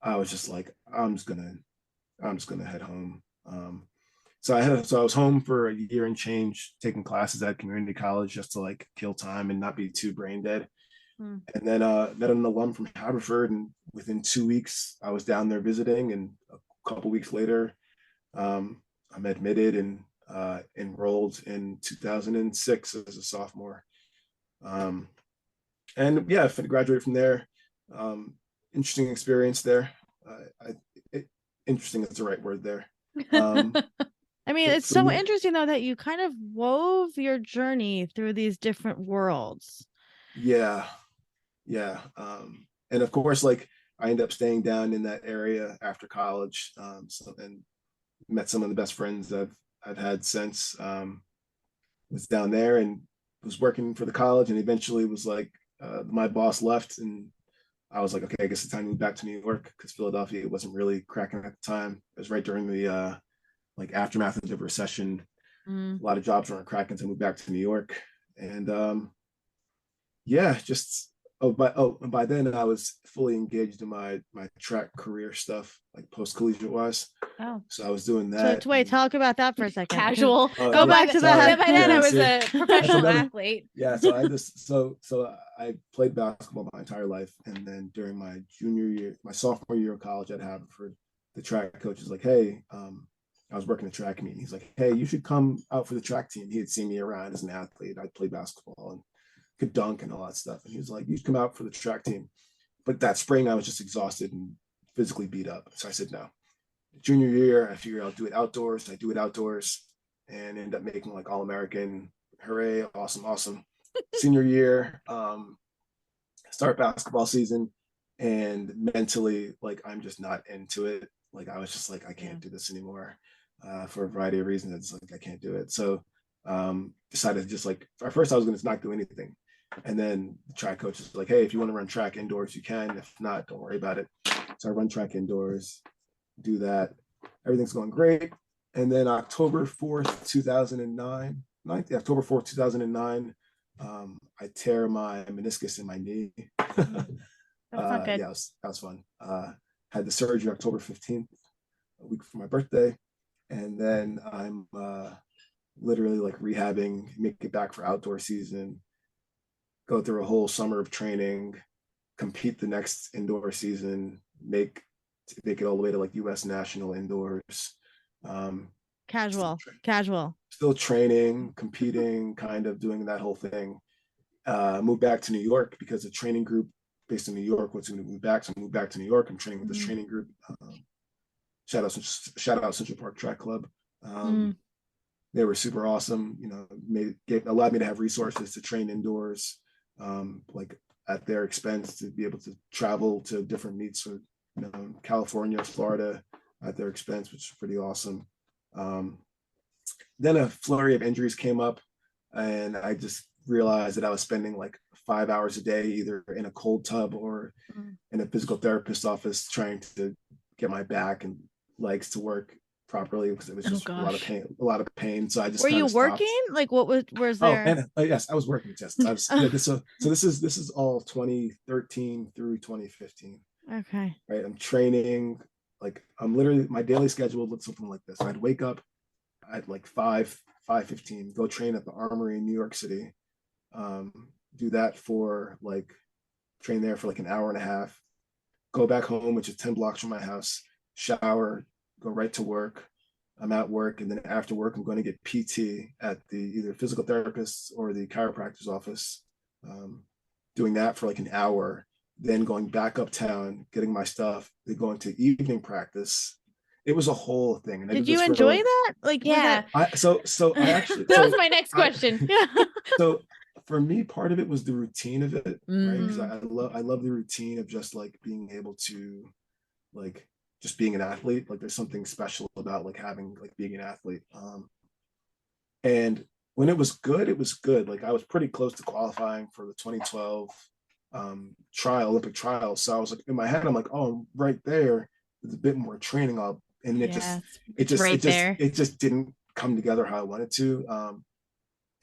I was just like, I'm just gonna head home. So I was home for a year and change, taking classes at community college just to like kill time and not be too brain dead. And then met an alum from Haverford, and within 2 weeks I was down there visiting, and a couple weeks later I'm admitted and enrolled in 2006 as a sophomore. And I graduated from there. Interesting experience there. interesting is the right word there. I mean, it's so interesting though that you kind of wove your journey through these different worlds. Yeah. And of course, like I ended up staying down in that area after college, and met some of the best friends I've had since. Was down there and was working for the college, and eventually was like, my boss left, and I was like, okay, I guess it's time to move back to New York, because Philadelphia wasn't really cracking at the time. It was right during the like aftermath of the recession. A lot of jobs weren't cracking, so I moved back to New York, and yeah, just and by then I was fully engaged in my track career stuff, like post collegiate wise. Oh, so I was doing that. So wait, talk about that for a second. Casual. Go back to that. By then I was a professional athlete. Yeah, so I just so I played basketball my entire life, and then during my junior year, my sophomore year of college at Haverford, the track coach was like, hey, I was working the track meet. He's like, hey, you should come out for the track team. He had seen me around as an athlete. I played basketball and could dunk and all that stuff. And he was like, you should come out for the track team. But that spring, I was just exhausted and physically beat up. So I said, no. Junior year, I figured I'll do it outdoors. I do it outdoors and end up making like All-American. Hooray, awesome. Senior year, start basketball season, and mentally, like, I'm just not into it. Like, I was just like, I can't do this anymore. For a variety of reasons. It's like, I can't do it. So decided to just like, at first I was going to not do anything. And then the track coach is like, hey, if you want to run track indoors, you can. If not, don't worry about it. So I run track indoors, do that. Everything's going great. And then October 4th, 2009, October 4th, 2009, I tear my meniscus in my knee. That's not good. Yeah, that was fun. Had the surgery October 15th, a week before my birthday. And then I'm literally like rehabbing, make it back for outdoor season, go through a whole summer of training, compete the next indoor season, make it all the way to like US national indoors. Casual. Still training, competing, kind of doing that whole thing. Moved back to New York because the training group based in New York was going to move back. So I moved back to New York. I'm training with this training group. Shout out Central Park Track Club. They were super awesome. You know, allowed me to have resources to train indoors, like at their expense, to be able to travel to different meets, or California, Florida, at their expense, which is pretty awesome. Then a flurry of injuries came up, and I just realized that I was spending like 5 hours a day either in a cold tub or in a physical therapist office trying to get my back and legs to work properly, because it was just a lot of pain. So I just were you working? Like, what was there? And yes, I was working. Just I was, so this is all 2013 through 2015. Okay. Right. I'm training. Like, I'm literally, my daily schedule looked something like this. I'd wake up at like 5:15, go train at the Armory in New York City. Do that for like, train there for like an hour and a half, go back home, which is 10 blocks from my house, shower, go right to work. I'm at work, and then after work, I'm going to get PT at the either physical therapist or the chiropractor's office, doing that for like an hour, then going back uptown, getting my stuff, then going to evening practice. It was a whole thing. And did you enjoy that? Like, yeah. I actually that was my next question. So for me, part of it was the routine of it, right? Because I love the routine of just like being able to, like, just being an athlete. Like, there's something special about like having, like, being an athlete. And when it was good, it was good. Like, I was pretty close to qualifying for the 2012 Olympic trial. So I was like, in my head, I'm like, oh, I'm right there. There's a bit more training up, and it just didn't come together how I wanted to.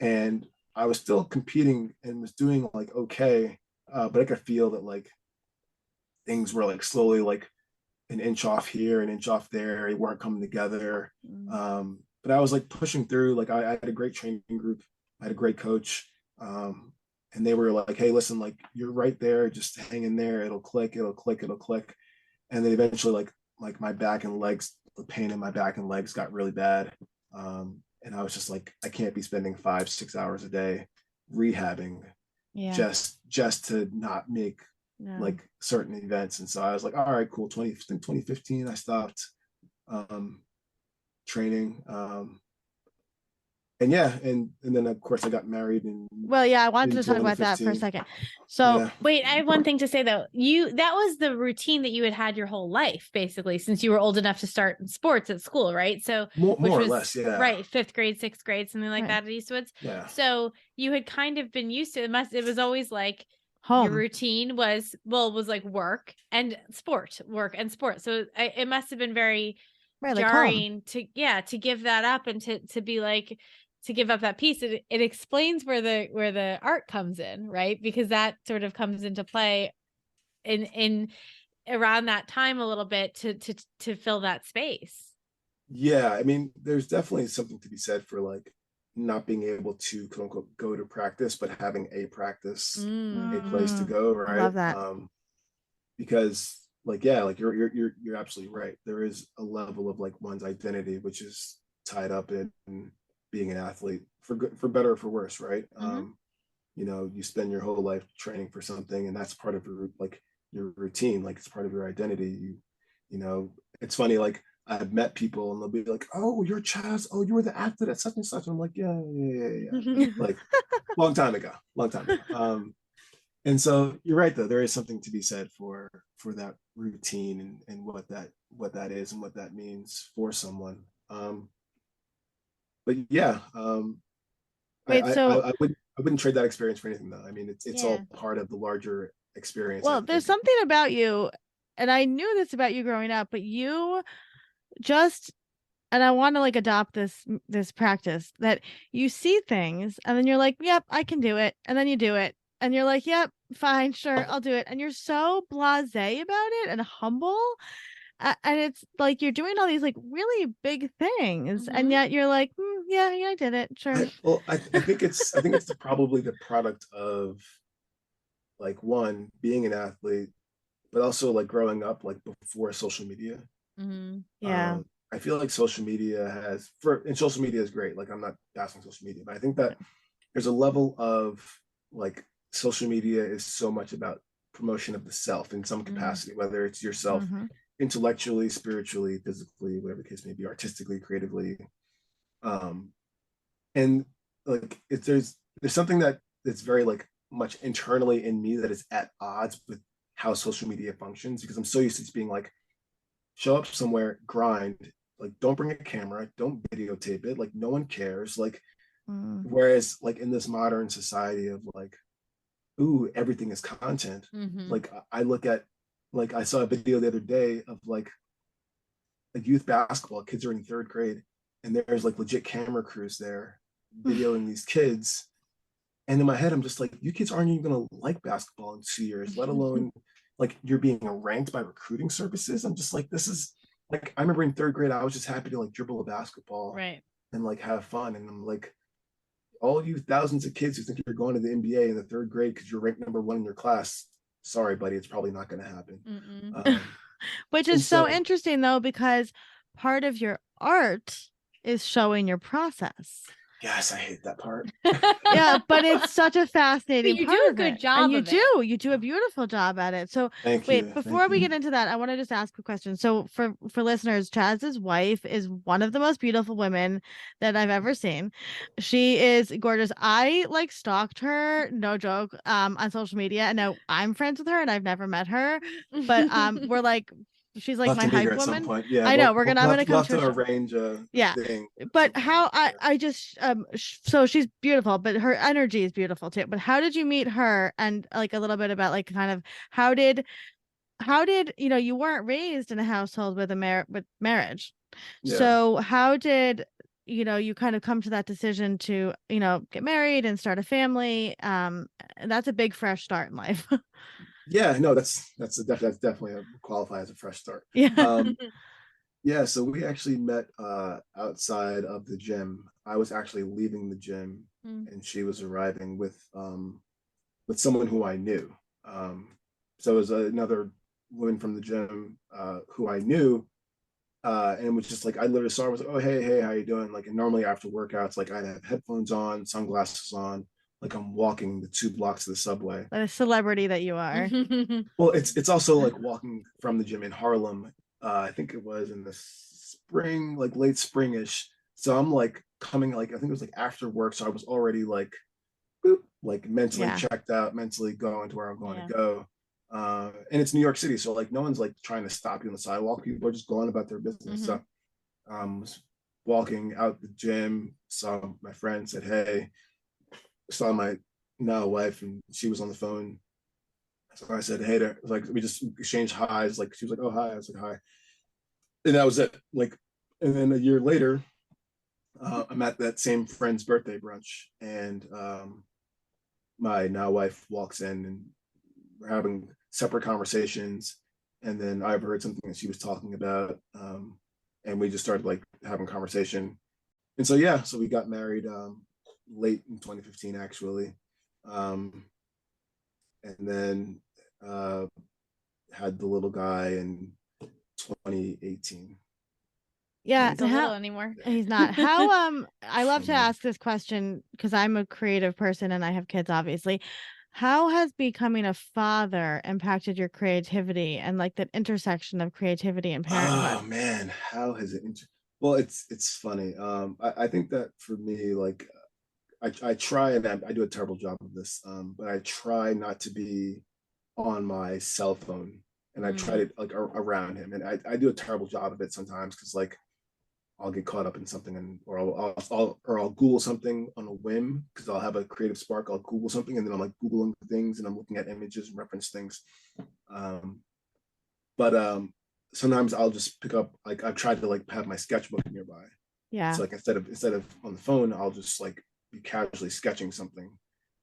And I was still competing and was doing like okay, but I could feel that like things were like slowly like an inch off here, an inch off there. They weren't coming together. But I was like pushing through. Like, I had a great training group. I had a great coach. And they were like, hey, listen, like, you're right there. Just hang in there. It'll click. And then eventually like my back and legs, the pain in my back and legs got really bad. And I was just like, I can't be spending 5-6 hours a day rehabbing just to not make like certain events. And so I was like, all right, cool. 2015, I stopped. training. And yeah, and then of course I got married in I wanted to talk about that for a second. So wait, I have one thing to say though. That was the routine that you had your whole life, basically, since you were old enough to start sports at school, right? So more or less, yeah. Right, 5th grade, 6th grade, something like that at Eastwoods. Yeah. So you had kind of been used to it. It was always like home. Your routine was like work and sport. So it must have been very jarring to give that up and to be like, to give up that piece. It explains where the art comes in, right? Because that sort of comes into play in around that time a little bit to fill that space. Yeah, I mean, there's definitely something to be said for like not being able to quote unquote go to practice, but having a practice, a place to go, right? I love that. Because like, yeah, like you're absolutely right. There is a level of like one's identity which is tied up in being an athlete, for good, for better or for worse, right? You know, you spend your whole life training for something, and that's part of your routine, like it's part of your identity. You know, it's funny, like I've met people and they'll be like, "Oh, you're Chaz. Oh, you were the athlete at such and such." And I'm like, yeah. Like long time ago. And so you're right, though. There is something to be said for that routine and what that is and what that means for someone. But yeah, I wouldn't trade that experience for anything, though. I mean, it's all part of the larger experience. Well, there's something about you, and I knew this about you growing up, but you just, and I want to like adopt this practice that you see things and then you're like, yep, I can do it. And then you do it. And you're like, yep, fine, sure, I'll do it. And you're so blasé about it and humble. And it's like you're doing all these like really big things, and yet you're like, yeah, I did it, sure. I think it's probably the product of like one, being an athlete, but also like growing up like before social media. Yeah. I feel like social media social media is great. Like I'm not bashing social media, but I think that there's a level of like social media is so much about promotion of the self in some capacity, whether it's yourself intellectually, spiritually, physically, whatever the case may be, artistically, creatively. And like there's something that's very like much internally in me that is at odds with how social media functions, because I'm so used to just being like, show up somewhere, grind, like don't bring a camera, don't videotape it, like no one cares, like whereas like in this modern society of like, ooh, everything is content. Like I look at, like I saw a video the other day of like a youth basketball, kids are in 3rd grade and there's like legit camera crews there videoing these kids, and in my head I'm just like, you kids aren't even gonna like basketball in 2 years, let alone like you're being ranked by recruiting services. I'm just like, this is like, I remember in 3rd grade I was just happy to like dribble a basketball and like have fun, and I'm like, all you thousands of kids who think you're going to the NBA in the 3rd grade because you're ranked number 1 in your class, sorry buddy, it's probably not going to happen. Which is so interesting though, because part of your art is showing your process. Yes, I hate that part. Yeah, but it's such a fascinating you part. You do a good job. And you do a beautiful job at it. So before we get into that, I want to just ask a question. So for listeners, Chaz's wife is one of the most beautiful women that I've ever seen. She is gorgeous. I like stalked her, no joke, on social media. And now I'm friends with her and I've never met her, but we're like, she's like my hype woman. Yeah, I know. I'm gonna come to arrange a thing. But how I just so she's beautiful, but her energy is beautiful too. But how did you meet her? And like a little bit about like kind of how did you weren't raised in a household with with marriage. So how did you kind of come to that decision to get married and start a family? And that's a big fresh start in life. Yeah, no, that's definitely a qualify as a fresh start. Yeah, so we actually met outside of the gym. I was actually leaving the gym and she was arriving with someone who I knew. So it was another woman from the gym who I knew, and it was just like, I literally saw her, I was like, oh hey, how you doing? Like, and normally after workouts, like I'd have headphones on, sunglasses on, like I'm walking the 2 blocks to the subway. Like a celebrity that you are. Well, it's also like walking from the gym in Harlem. I think it was in the spring, like late springish. So I'm like coming, like I think it was like after work, so I was already like boop, like mentally checked out, mentally going to where I'm going to go. And it's New York City, so like no one's like trying to stop you on the sidewalk. People are just going about their business. So was walking out the gym, saw my friend, said hey, saw my now wife, and she was on the phone. So I said hey to, like we just exchanged highs. Like she was like, oh hi. I was like hi, and that was it. Like, and then a year later, I'm at that same friend's birthday brunch, and my now wife walks in, and we're having separate conversations. And then I heard something that she was talking about, and we just started like having conversation. And so yeah, so we got married late in 2015 actually, and then had the little guy in 2018. Yeah, he's not little anymore. He's not. How I love to ask this question because I'm a creative person and I have kids, obviously. How has becoming a father impacted your creativity and like that intersection of creativity and parenthood? Oh man, how has it? Well, it's funny. I think that for me, like I try, and I do a terrible job of this, but I try not to be on my cell phone, and I try to like around him, and I do a terrible job of it sometimes because like I'll get caught up in something, and or I'll Google something on a whim because I'll have a creative spark. I'll Google something, and then I'm like Googling things, and I'm looking at images and reference things. But sometimes I'll just pick up, like I've tried to like have my sketchbook nearby. Yeah. So like instead of on the phone, I'll just like be casually sketching something,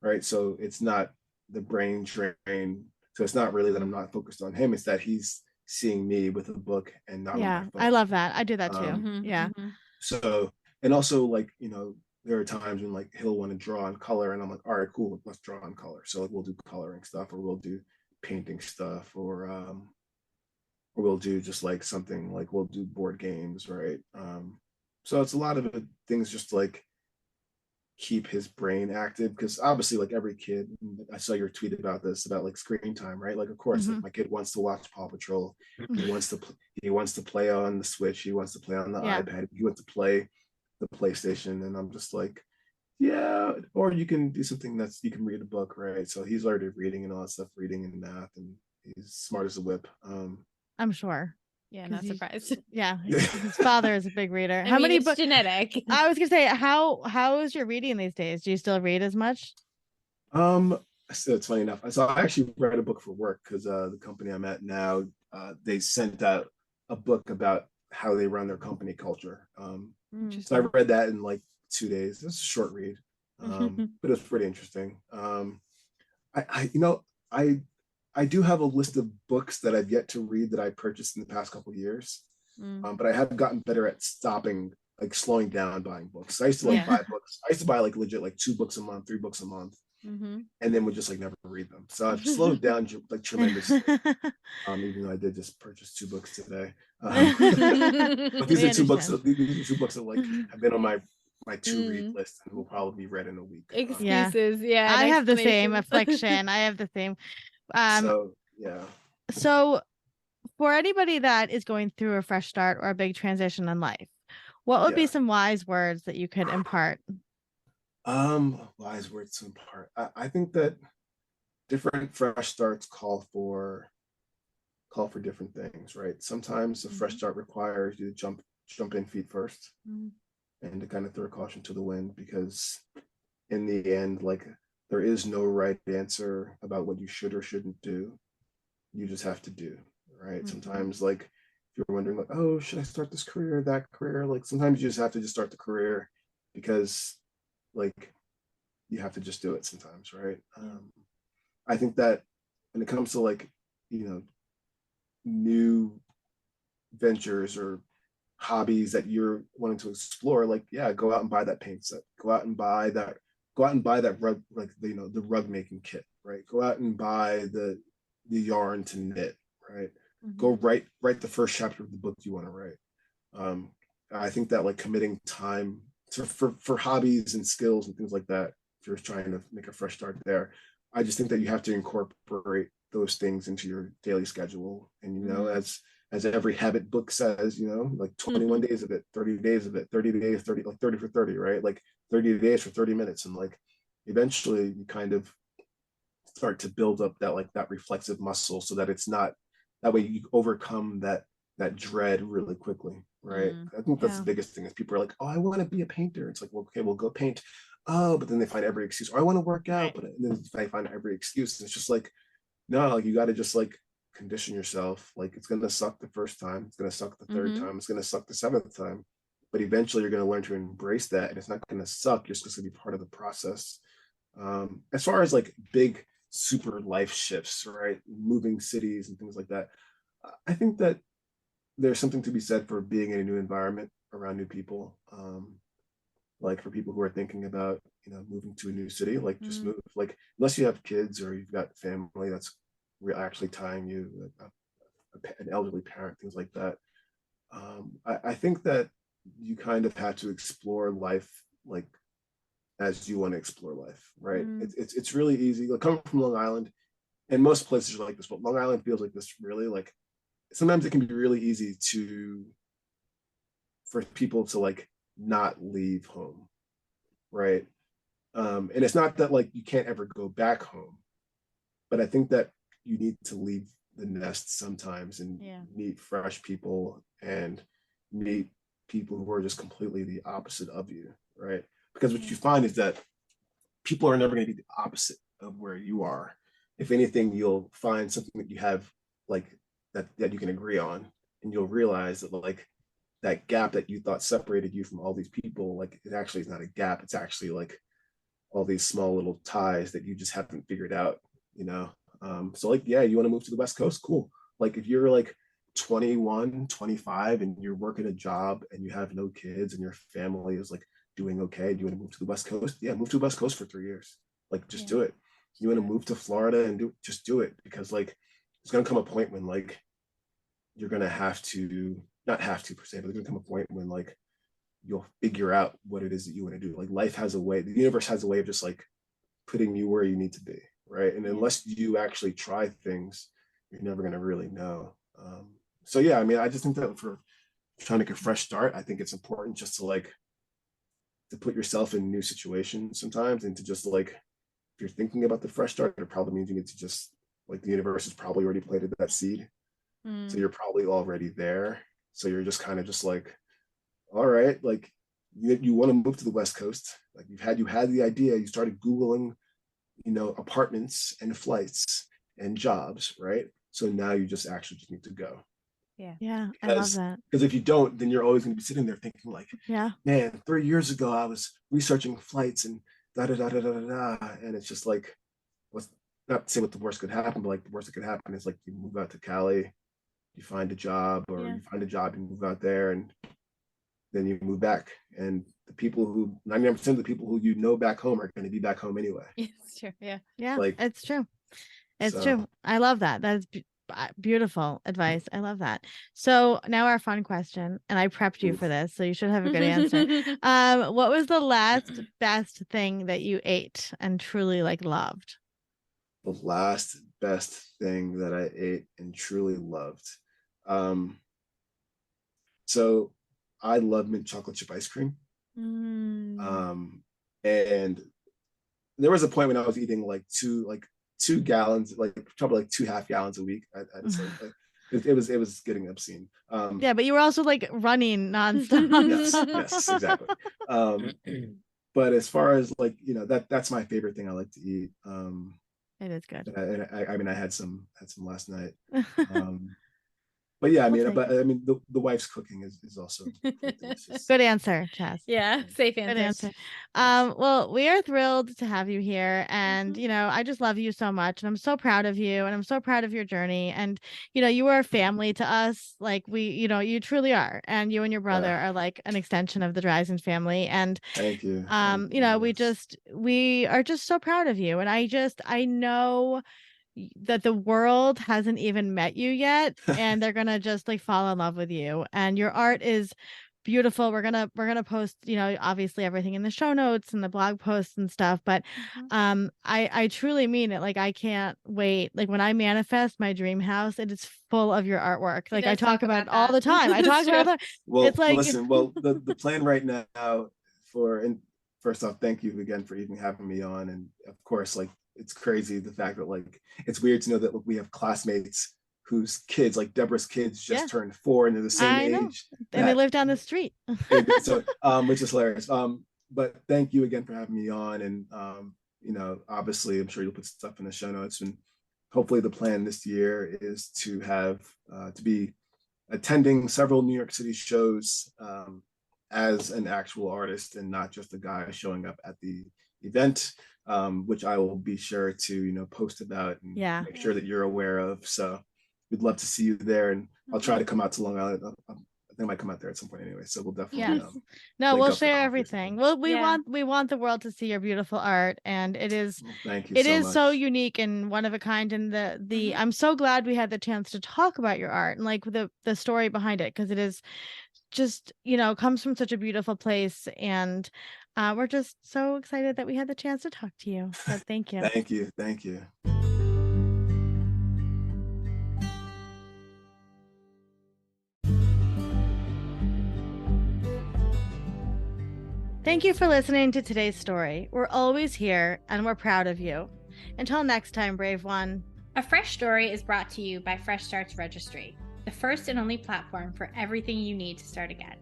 right? So it's not the brain drain. So it's not really that I'm not focused on him. It's that he's seeing me with a book and not on my phone. I love that. I do that too. So, and also like, there are times when like he'll want to draw in color, and I'm like, all right, cool, let's draw in color. So like we'll do coloring stuff, or we'll do painting stuff, or we'll do just like something like we'll do board games, right? So it's a lot of things just like keep his brain active, because obviously like every kid, I saw your tweet about this, about like screen time, right? Like of course like my kid wants to watch Paw Patrol, he wants to play on the Switch, he wants to play on the iPad, he wants to play the PlayStation, and I'm just like, yeah, or you can do something that's, you can read a book, right? So he's already reading and all that stuff, reading and math, and he's smart as a whip. I'm sure. Yeah, not surprised. Yeah, his father is a big reader. How many books? Genetic. I was gonna say, how is your reading these days? Do you still read as much? So it's funny enough. So I actually read a book for work because the company I'm at now, they sent out a book about how they run their company culture. So I read that in like 2 days. It's a short read, but it was pretty interesting. I do have a list of books that I've yet to read that I purchased in the past couple of years, but I have gotten better at stopping, like slowing down buying books. I used to like buy books. I used to buy like legit like 2 books a month, 3 books a month, and then would just like never read them. So I've slowed down like tremendously. Even though I did just purchase 2 books today. But these are 2 books. These are 2 books that like have been on my to read list and will probably be read in a week. Excuses, I have the same affliction. I have the same. So for anybody that is going through a fresh start or a big transition in life, what would be some wise words that you could impart? Wise words to impart. I think that different fresh starts call for different things, right? Sometimes a fresh start requires you to jump in feet first, and to kind of throw caution to the wind, because in the end, like there is no right answer about what you should or shouldn't do. You just have to do, right? Sometimes like if you're wondering like, oh, should I start this career, that career? Like sometimes you just have to just start the career, because like you have to just do it sometimes, right? I think that when it comes to like, new ventures or hobbies that you're wanting to explore, like, yeah, go out and buy that paint set, go out and buy that rug, like the rug making kit, right? Go out and buy the yarn to knit, right? Go write the first chapter of the book you want to write. I think that like committing time for hobbies and skills and things like that, if you're trying to make a fresh start there, I just think that you have to incorporate those things into your daily schedule. And as as every habit book says, like 21 days of it, 30 days of it, 30 days, 30, like 30 for 30, right? Like 30 days for 30 minutes. And like eventually you kind of start to build up that reflexive muscle so that it's not, that way you overcome that dread really quickly, right? I think that's the biggest thing is people are like, oh, I want to be a painter. It's like, well, okay, we'll go paint. Oh, but then they find every excuse. Or I want to work out, but then they find every excuse. And it's just like, no, like you got to just like condition yourself. Like it's gonna suck the first time, it's gonna suck the third time, it's gonna suck the seventh time, but eventually you're gonna learn to embrace that, and it's not gonna suck. You're just gonna be part of the process. As far as like big super life shifts, right? Moving cities and things like that. I think that there's something to be said for being in a new environment around new people. Like for people who are thinking about, moving to a new city, like just move. Like unless you have kids or you've got family that's actually tying you, an elderly parent, things like that. I think that you kind of have to explore life like as you want to explore life, right? It's really easy. Like coming from Long Island, and most places are like this, but Long Island feels like this really like, sometimes it can be really easy for people to like not leave home, right? And it's not that like you can't ever go back home, but I think that you need to leave the nest sometimes and meet fresh people and meet people who are just completely the opposite of you, right? Because what you find is that people are never going to be the opposite of where you are. If anything, you'll find something that you have like that you can agree on, and you'll realize that like that gap that you thought separated you from all these people, like it actually is not a gap. It's actually like all these small little ties that you just haven't figured out, so like, yeah, you want to move to the West Coast, cool. Like if you're like 21, 25 and you're working a job and you have no kids and your family is like doing okay, do you want to move to the West Coast? Yeah, move to the West Coast for 3 years. Like just do it. You want to move to Florida and just do it, because like there's gonna come a point when like you're gonna have to, not have to per se, but there's gonna come a point when like you'll figure out what it is that you want to do. Like life has a way, the universe has a way of just like putting you where you need to be, right? And unless you actually try things, you're never gonna really know. So yeah, I mean, I just think that for trying to make a fresh start, I think it's important just to like to put yourself in new situations sometimes, and to just like, if you're thinking about the fresh start, it probably means you need to just like, the universe has probably already planted that seed, so you're probably already there. So you're just kind of just like, all right, like you want to move to the West Coast, like you had the idea, you started Googling, apartments and flights and jobs, right? So now you just actually just need to go. Yeah, I love that. Because if you don't, then you're always going to be sitting there thinking like, man, 3 years ago I was researching flights and da da da da da da, and it's just like, what's, not to say what the worst could happen, but like the worst that could happen is like you move out to Cali, you find a job, or you find a job, you move out there, and then you move back, and the people who 99% of the people who back home are going to be back home anyway. It's true. Yeah, like, it's true. It's true. I love that. That's beautiful advice. I love that. So now our fun question, and I prepped you for this, so you should have a good answer. What was the last best thing that you ate and truly like loved? The last best thing that I ate and truly loved. So I love mint chocolate chip ice cream. And there was a point when I was eating like 2 gallons, like probably like 2 half gallons a week. It was getting obscene. Yeah, but you were also like running nonstop. Yes, exactly. But as far as like, that's my favorite thing I like to eat. It is good. I mean, I had some last night. But yeah, I mean, the wife's cooking is also good answer, Chaz. Yeah, safe answer. Good answer. Well, we are thrilled to have you here, and I just love you so much, and I'm so proud of you, and I'm so proud of your journey, and you are a family to us. Like you truly are, and you and your brother are like an extension of the Dreisen family, and thank you. We are just so proud of you, and I know that the world hasn't even met you yet, and they're gonna just like fall in love with you, and your art is beautiful. We're gonna post, obviously everything in the show notes and the blog posts and stuff. But I truly mean it. Like, I can't wait. Like, when I manifest my dream house, it is full of your artwork. Like, I talk about it all the time. I talk about it. Well, it's like, listen. Well, the plan right now first off, thank you again for even having me on, and of course, like, it's crazy the fact that, like, it's weird to know that we have classmates whose kids, like Deborah's kids, just turned 4 and they're the same age. And they live down the street. So, which is hilarious. But thank you again for having me on. And, obviously, I'm sure you'll put stuff in the show notes. And hopefully the plan this year is to have, to be attending several New York City shows as an actual artist and not just a guy showing up at the event, which I will be sure to, post about and make sure that you're aware of. So we'd love to see you there, and I'll try to come out to Long Island. I think I might come out there at some point anyway. So we'll definitely. We'll share everything. Well, we want the world to see your beautiful art, and it is. Thank you. It is so unique and one of a kind, and the I'm so glad we had the chance to talk about your art and like the story behind it, because it is just comes from such a beautiful place, and we're just so excited that we had the chance to talk to you. So thank you. Thank you. Thank you for listening to today's story. We're always here, and we're proud of you. Until next time, brave one. A Fresh Story is brought to you by Fresh Starts Registry, the first and only platform for everything you need to start again.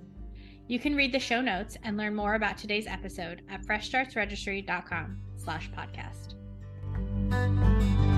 You can read the show notes and learn more about today's episode at freshstartsregistry.com/podcast.